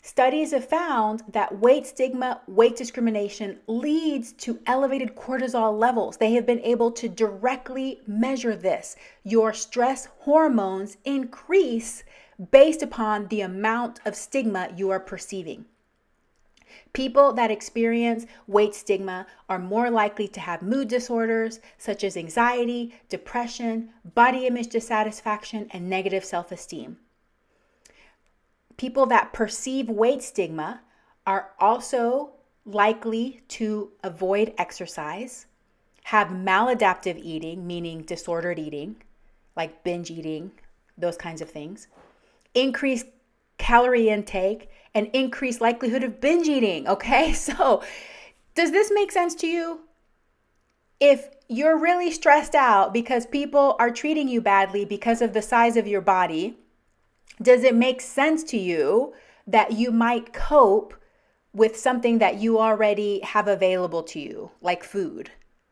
Studies have found that weight stigma, weight discrimination leads to elevated cortisol levels. They have been able to directly measure this. Your stress hormones increase based upon the amount of stigma you are perceiving. People that experience weight stigma are more likely to have mood disorders such as anxiety, depression, body image dissatisfaction, and negative self-esteem. People that perceive weight stigma are also likely to avoid exercise, have maladaptive eating, meaning disordered eating, like binge eating, those kinds of things, increased calorie intake, and increased likelihood of binge eating. Okay, so does this make sense to you? If you're really stressed out because people are treating you badly because of the size of your body, does it make sense to you that you might cope with something that you already have available to you, like food?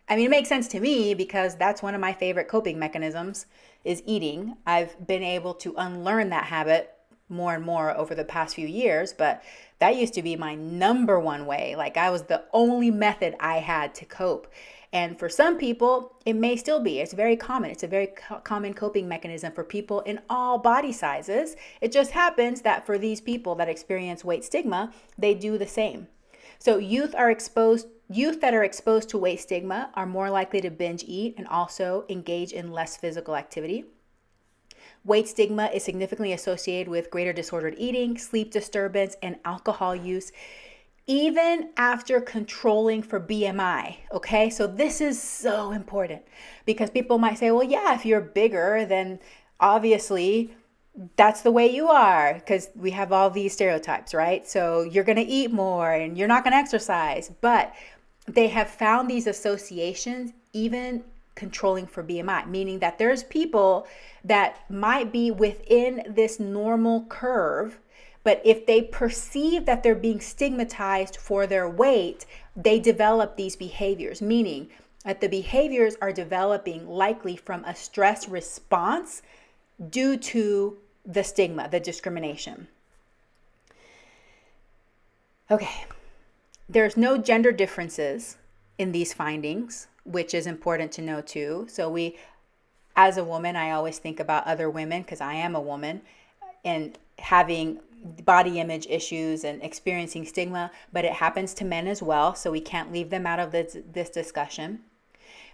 I mean, it makes sense to me because that's one of my favorite coping mechanisms is eating. I've been able to unlearn that habit more and more over the past few years, but that used to be my number one way. Like I was the only method I had to cope. And for some people, it may still be. It's very common. It's a very common coping mechanism for people in all body sizes. It just happens that for these people that experience weight stigma, they do the same. So youth that are exposed to weight stigma are more likely to binge eat and also engage in less physical activity. Weight stigma is significantly associated with greater disordered eating, sleep disturbance, and alcohol use, even after controlling for BMI, okay? So this is so important because people might say, well, yeah, if you're bigger, then obviously that's the way you are because we have all these stereotypes, right? So you're gonna eat more and you're not gonna exercise, but they have found these associations even controlling for BMI, meaning that there's people that might be within this normal curve, but if they perceive that they're being stigmatized for their weight, they develop these behaviors, meaning that the behaviors are developing likely from a stress response due to the stigma, the discrimination. Okay, there's no gender differences in these findings, which is important to know too. So as a woman, I always think about other women because I am a woman and having body image issues and experiencing stigma, but it happens to men as well. So we can't leave them out of this discussion.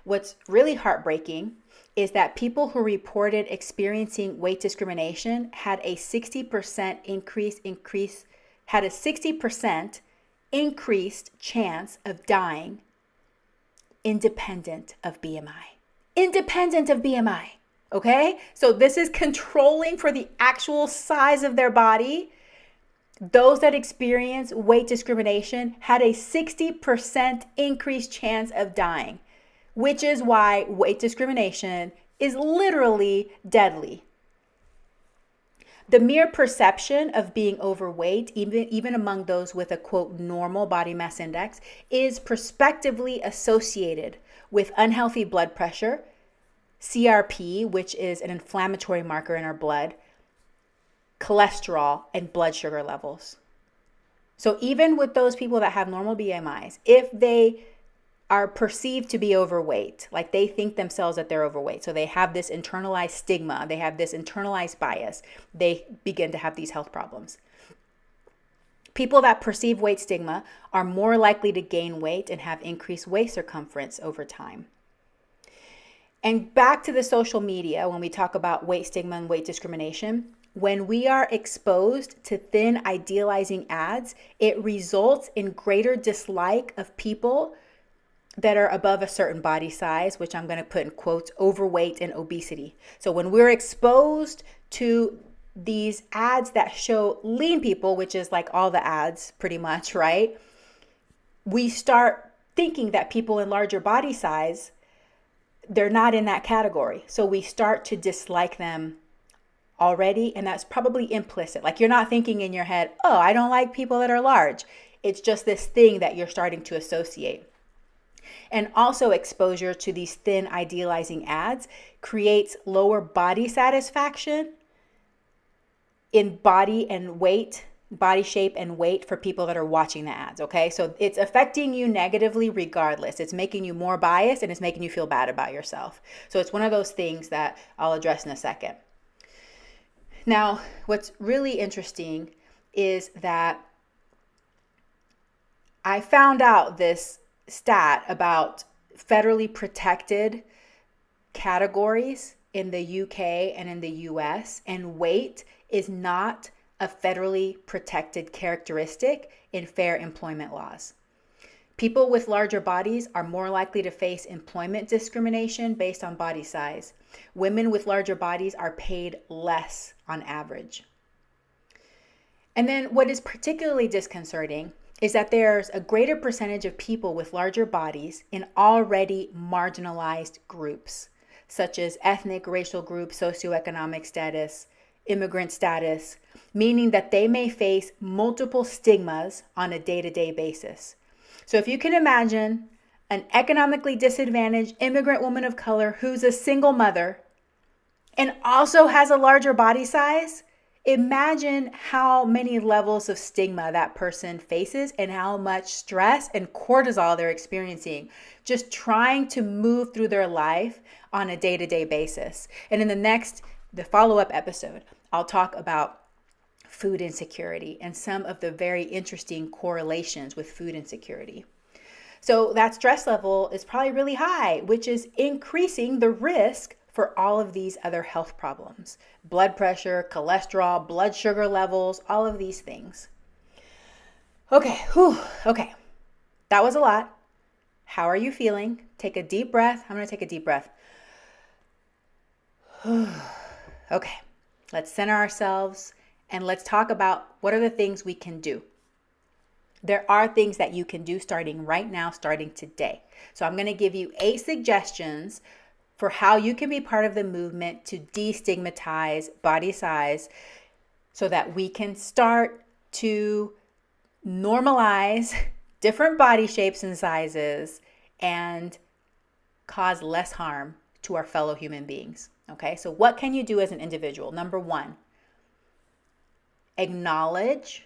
What's really heartbreaking is that people who reported experiencing weight discrimination had a 60% increased chance of dying independent of BMI. Okay? So this is controlling for the actual size of their body. Those that experience weight discrimination had a 60% increased chance of dying, which is why weight discrimination is literally deadly. The mere perception of being overweight, even among those with a quote normal body mass index, is prospectively associated with unhealthy blood pressure, CRP, which is an inflammatory marker in our blood, cholesterol, and blood sugar levels. So even with those people that have normal BMIs, if they are perceived to be overweight, like they think themselves that they're overweight, so they have this internalized stigma, they have this internalized bias, they begin to have these health problems. People that perceive weight stigma are more likely to gain weight and have increased waist circumference over time. And back to the social media, when we talk about weight stigma and weight discrimination, when we are exposed to thin, idealizing ads, it results in greater dislike of people that are above a certain body size, which I'm going to put in quotes, overweight and obesity. So when we're exposed to these ads that show lean people, which is like all the ads pretty much, right? We start thinking that people in larger body size, they're not in that category. So we start to dislike them already, and that's probably implicit. Like you're not thinking in your head, oh, I don't like people that are large. It's just this thing that you're starting to associate. And also exposure to these thin, idealizing ads creates lower body satisfaction in body and weight body shape and weight for people that are watching the ads, okay? So it's affecting you negatively regardless. It's making you more biased and it's making you feel bad about yourself. So it's one of those things that I'll address in a second. Now, what's really interesting is that I found out this stat about federally protected categories in the UK and in the US, and weight is not a federally protected characteristic in fair employment laws. People with larger bodies are more likely to face employment discrimination based on body size. Women with larger bodies are paid less on average. And then what is particularly disconcerting is that there's a greater percentage of people with larger bodies in already marginalized groups, such as ethnic, racial groups, socioeconomic status, immigrant status, meaning that they may face multiple stigmas on a day-to-day basis. So if you can imagine an economically disadvantaged immigrant woman of color who's a single mother and also has a larger body size, imagine how many levels of stigma that person faces and how much stress and cortisol they're experiencing just trying to move through their life on a day-to-day basis. And in the follow-up episode, I'll talk about food insecurity and some of the very interesting correlations with food insecurity. So that stress level is probably really high, which is increasing the risk for all of these other health problems: blood pressure, cholesterol, blood sugar levels, all of these things. Okay, that was a lot. How are you feeling? Take a deep breath. I'm going to take a deep breath. Okay, let's center ourselves and let's talk about what are the things we can do. There are things that you can do starting right now, starting today. So I'm going to give you 8 suggestions for how you can be part of the movement to destigmatize body size so that we can start to normalize different body shapes and sizes and cause less harm to our fellow human beings. Okay, so what can you do as an individual? Number 1, acknowledge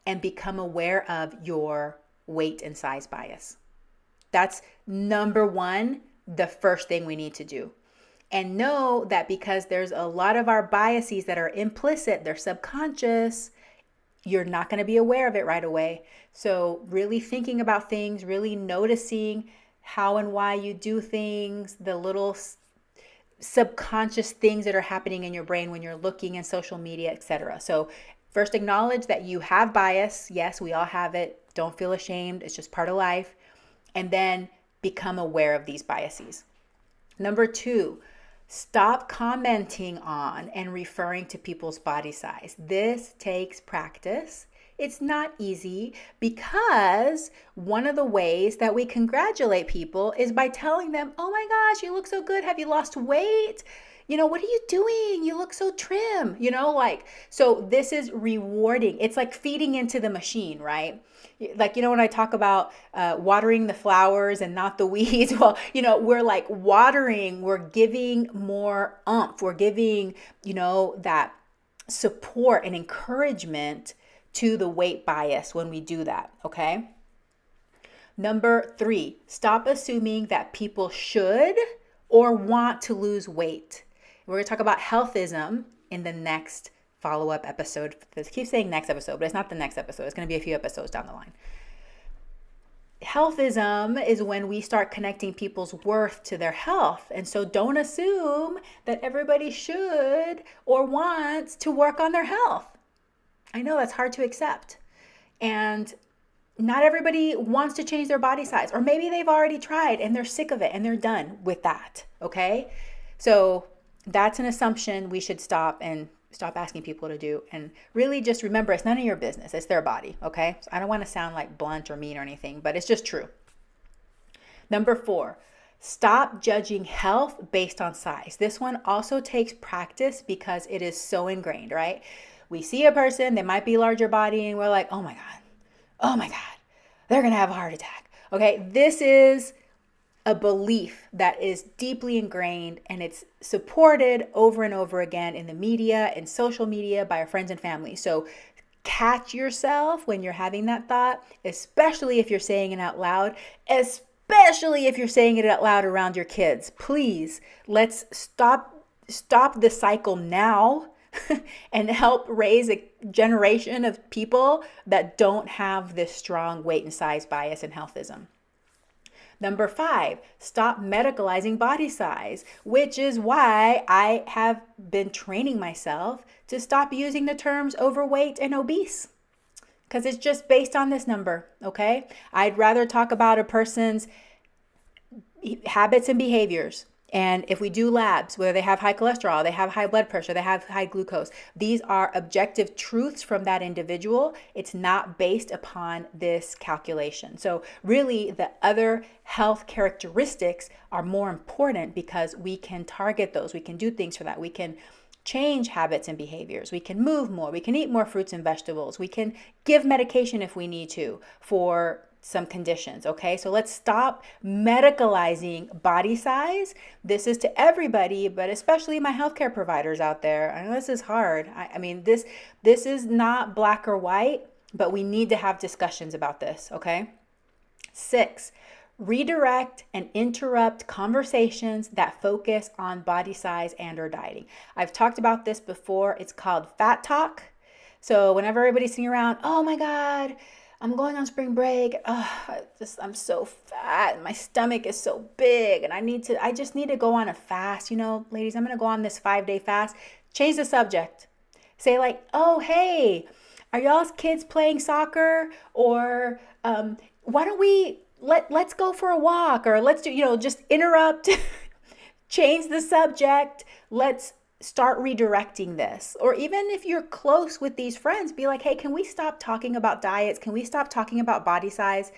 and become aware of your weight and size bias. That's number 1, the first thing we need to do. And know that because there's a lot of our biases that are implicit, they're subconscious, you're not going to be aware of it right away. So really thinking about things, really noticing how and why you do things, the little subconscious things that are happening in your brain when you're looking in social media, etc. So first, acknowledge that you have bias. Yes, we all have it. Don't feel ashamed. It's just part of life. And then become aware of these biases. Number 2, stop commenting on and referring to people's body size. This takes practice. It's not easy because one of the ways that we congratulate people is by telling them, oh my gosh, you look so good. Have you lost weight? What are you doing? You look so trim, so this is rewarding. It's like feeding into the machine, right? Like, when I talk about watering the flowers and not the weeds, well, we're like watering, we're giving more oomph. We're giving, that support and encouragement to the weight bias when we do that, okay? Number 3, stop assuming that people should or want to lose weight. We're going to talk about healthism in the next follow-up episode. I keep saying next episode, but it's not the next episode. It's going to be a few episodes down the line. Healthism is when we start connecting people's worth to their health. And so don't assume that everybody should or wants to work on their health. I know that's hard to accept. And not everybody wants to change their body size, or maybe they've already tried and they're sick of it and they're done with that. Okay. So that's an assumption we should stop asking people to do. And really just remember, it's none of your business. It's their body. Okay. So I don't want to sound like blunt or mean or anything, but it's just true. Number 4, stop judging health based on size. This one also takes practice because it is so ingrained, right? We see a person, they might be larger body, and we're like, oh my God, they're going to have a heart attack. Okay, this is a belief that is deeply ingrained, and it's supported over and over again in the media and social media by our friends and family. So catch yourself when you're having that thought, especially if you're saying it out loud, especially if you're saying it out loud around your kids. Please, let's stop the cycle now and help raise a generation of people that don't have this strong weight and size bias and healthism. Number 5, stop medicalizing body size, which is why I have been training myself to stop using the terms overweight and obese, because it's just based on this number, okay? I'd rather talk about a person's habits and behaviors. And if we do labs, whether they have high cholesterol, they have high blood pressure, they have high glucose, these are objective truths from that individual. It's not based upon this calculation. So really, the other health characteristics are more important because we can target those. We can do things for that. We can change habits and behaviors. We can move more. We can eat more fruits and vegetables. We can give medication if we need to for some conditions, okay? So let's stop medicalizing body size. This is to everybody, but especially my healthcare providers out there. I know this is hard. I mean, this is not black or white, but we need to have discussions about this, okay? 6, redirect and interrupt conversations that focus on body size and or dieting. I've talked about this before. It's called fat talk. So whenever everybody's sitting around, oh my God, I'm going on spring break. I'm so fat. My stomach is so big and I just need to go on a fast. You know, ladies, I'm going to go on this 5-day fast. Change the subject. Say like, oh, hey, are y'all's kids playing soccer? Or why don't we, let's go for a walk, or let's do, just interrupt, change the subject. Let's start redirecting this. Or even if you're close with these friends, be like, hey, can we stop talking about diets? Can we stop talking about body size?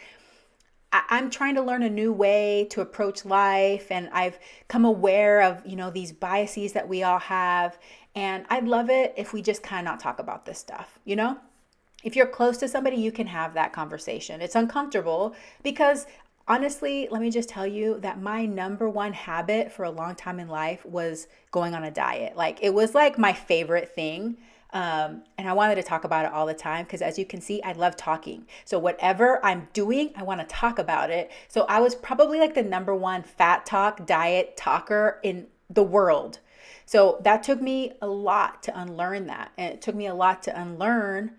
I'm trying to learn a new way to approach life, and I've come aware of, these biases that we all have. And I'd love it if we just kind of not talk about this stuff, If you're close to somebody, you can have that conversation. It's uncomfortable because honestly, let me just tell you that my number one habit for a long time in life was going on a diet. Like, it was like my favorite thing. And I wanted to talk about it all the time because, as you can see, I love talking. So whatever I'm doing, I want to talk about it. So I was probably like the number one fat talk, diet talker in the world. So that took me a lot to unlearn that. And it took me a lot to unlearn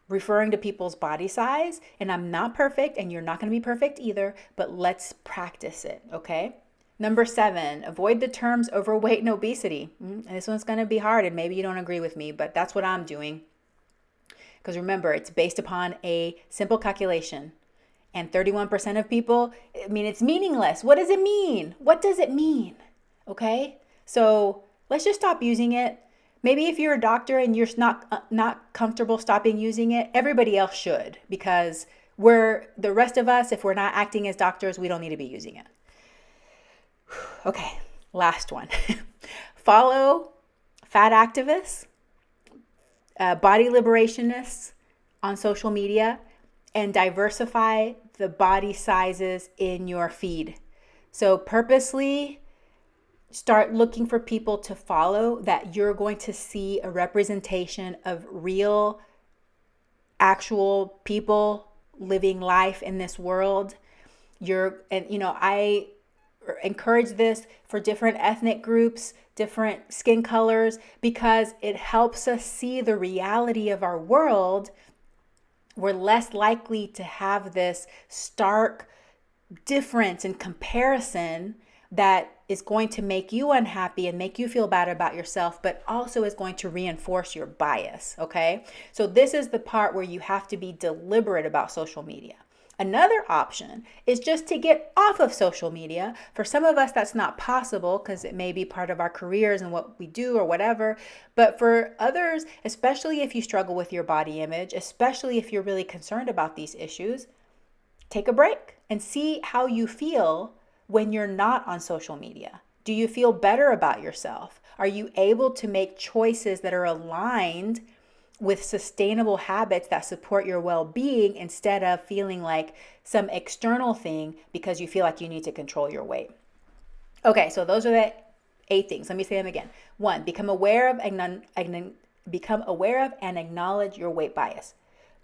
referring to people's body size. And I'm not perfect, and you're not going to be perfect either, but let's practice it, okay? Number 7, avoid the terms overweight and obesity. And this one's going to be hard, and maybe you don't agree with me, but that's what I'm doing. Because remember, it's based upon a simple calculation. And 31% of people, it's meaningless. What does it mean? What does it mean? Okay? So let's just stop using it. Maybe if you're a doctor and you're not comfortable stopping using it, everybody else should, because the rest of us, if we're not acting as doctors, we don't need to be using it. Okay, last one. Follow fat activists, body liberationists on social media, and diversify the body sizes in your feed. So purposely start looking for people to follow that you're going to see a representation of real, actual people living life in this world. I encourage this for different ethnic groups, different skin colors, because it helps us see the reality of our world. We're less likely to have this stark difference in comparison that is going to make you unhappy and make you feel bad about yourself, but also is going to reinforce your bias, okay? So this is the part where you have to be deliberate about social media. Another option is just to get off of social media. For some of us, that's not possible because it may be part of our careers and what we do or whatever. But for others, especially if you struggle with your body image, especially if you're really concerned about these issues, take a break and see how you feel when you're not on social media. Do you feel better about yourself? Are you able to make choices that are aligned with sustainable habits that support your well-being instead of feeling like some external thing because you feel like you need to control your weight? Okay, so those are the 8 things. Let me say them again. 1, become aware of become aware of and acknowledge your weight bias.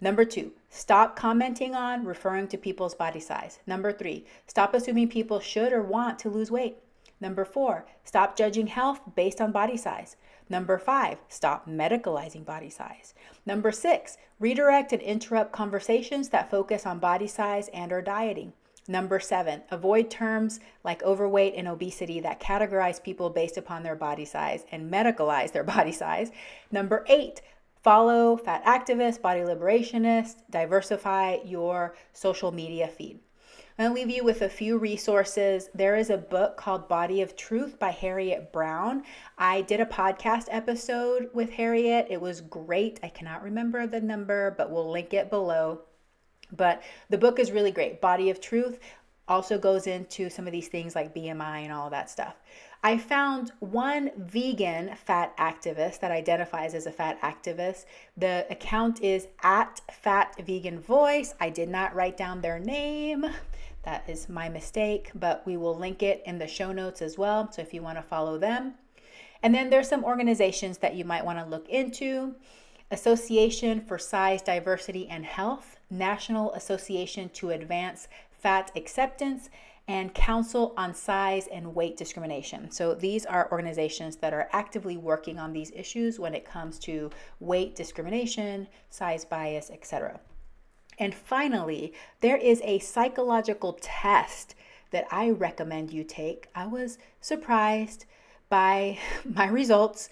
Number 2, stop commenting on, referring to people's body size. Number 3, stop assuming people should or want to lose weight. Number 4, stop judging health based on body size. Number 5, stop medicalizing body size. Number 6, redirect and interrupt conversations that focus on body size and or dieting. Number 7, avoid terms like overweight and obesity that categorize people based upon their body size and medicalize their body size. Number 8, follow fat activists, body liberationists, diversify your social media feed. I'm going to leave you with a few resources. There is a book called Body of Truth by Harriet Brown. I did a podcast episode with Harriet. It was great. I cannot remember the number, but we'll link it below. But the book is really great. Body of Truth also goes into some of these things like BMI and all of that stuff. I found one vegan fat activist that identifies as a fat activist. The account is @FatVeganVoice. I did not write down their name. That is my mistake, but we will link it in the show notes as well. So if you want to follow them. And then there's some organizations that you might want to look into. Association for Size, Diversity, and Health, National Association to Advance Fat Acceptance, and Council on Size and Weight Discrimination. So these are organizations that are actively working on these issues when it comes to weight discrimination, size bias, etc. And finally, there is a psychological test that I recommend you take. I was surprised by my results,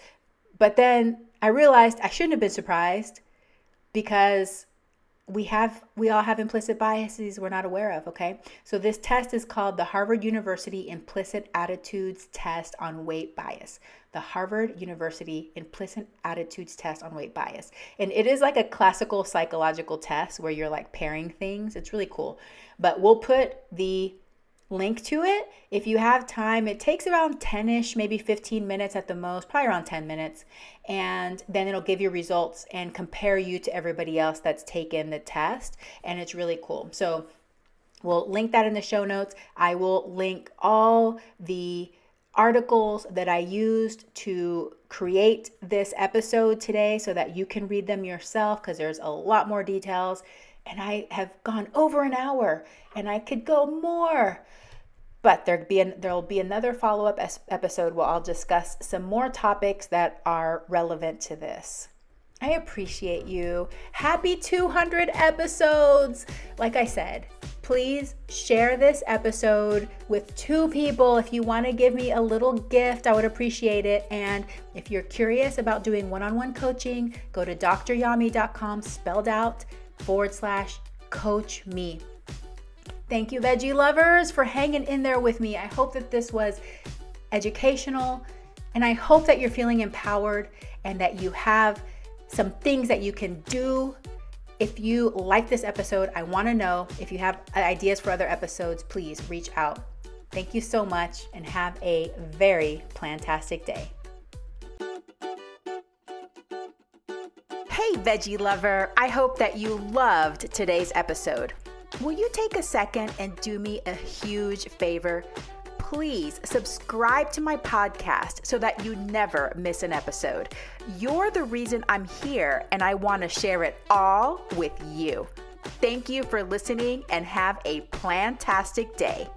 but then I realized I shouldn't have been surprised because we all have implicit biases we're not aware of, okay? So this test is called the Harvard University Implicit Attitudes Test on Weight Bias. The Harvard University Implicit Attitudes Test on Weight Bias. And it is like a classical psychological test where you're like pairing things. It's really cool. But we'll put the link to it if you have time. It takes around 10-ish, maybe 15 minutes at the most, probably around 10 minutes. And then it'll give you results and compare you to everybody else that's taken the test. And it's really cool. So we'll link that in the show notes. I will link all the articles that I used to create this episode today so that you can read them yourself, because there's a lot more details. And I have gone over an hour and I could go more. But there'll be another follow-up episode where I'll discuss some more topics that are relevant to this. I appreciate you. Happy 200 episodes. Like I said, please share this episode with 2 people. If you want to give me a little gift, I would appreciate it. And if you're curious about doing one-on-one coaching, go to dryami.com, spelled out, /coach me. Thank you, veggie lovers, for hanging in there with me. I hope that this was educational, and I hope that you're feeling empowered and that you have some things that you can do. If you like this episode, I want to know. If you have ideas for other episodes, please reach out. Thank you so much, and have a very plantastic day. Hey, veggie lover. I hope that you loved today's episode. Will you take a second and do me a huge favor? Please subscribe to my podcast so that you never miss an episode. You're the reason I'm here, and I want to share it all with you. Thank you for listening, and have a plantastic day.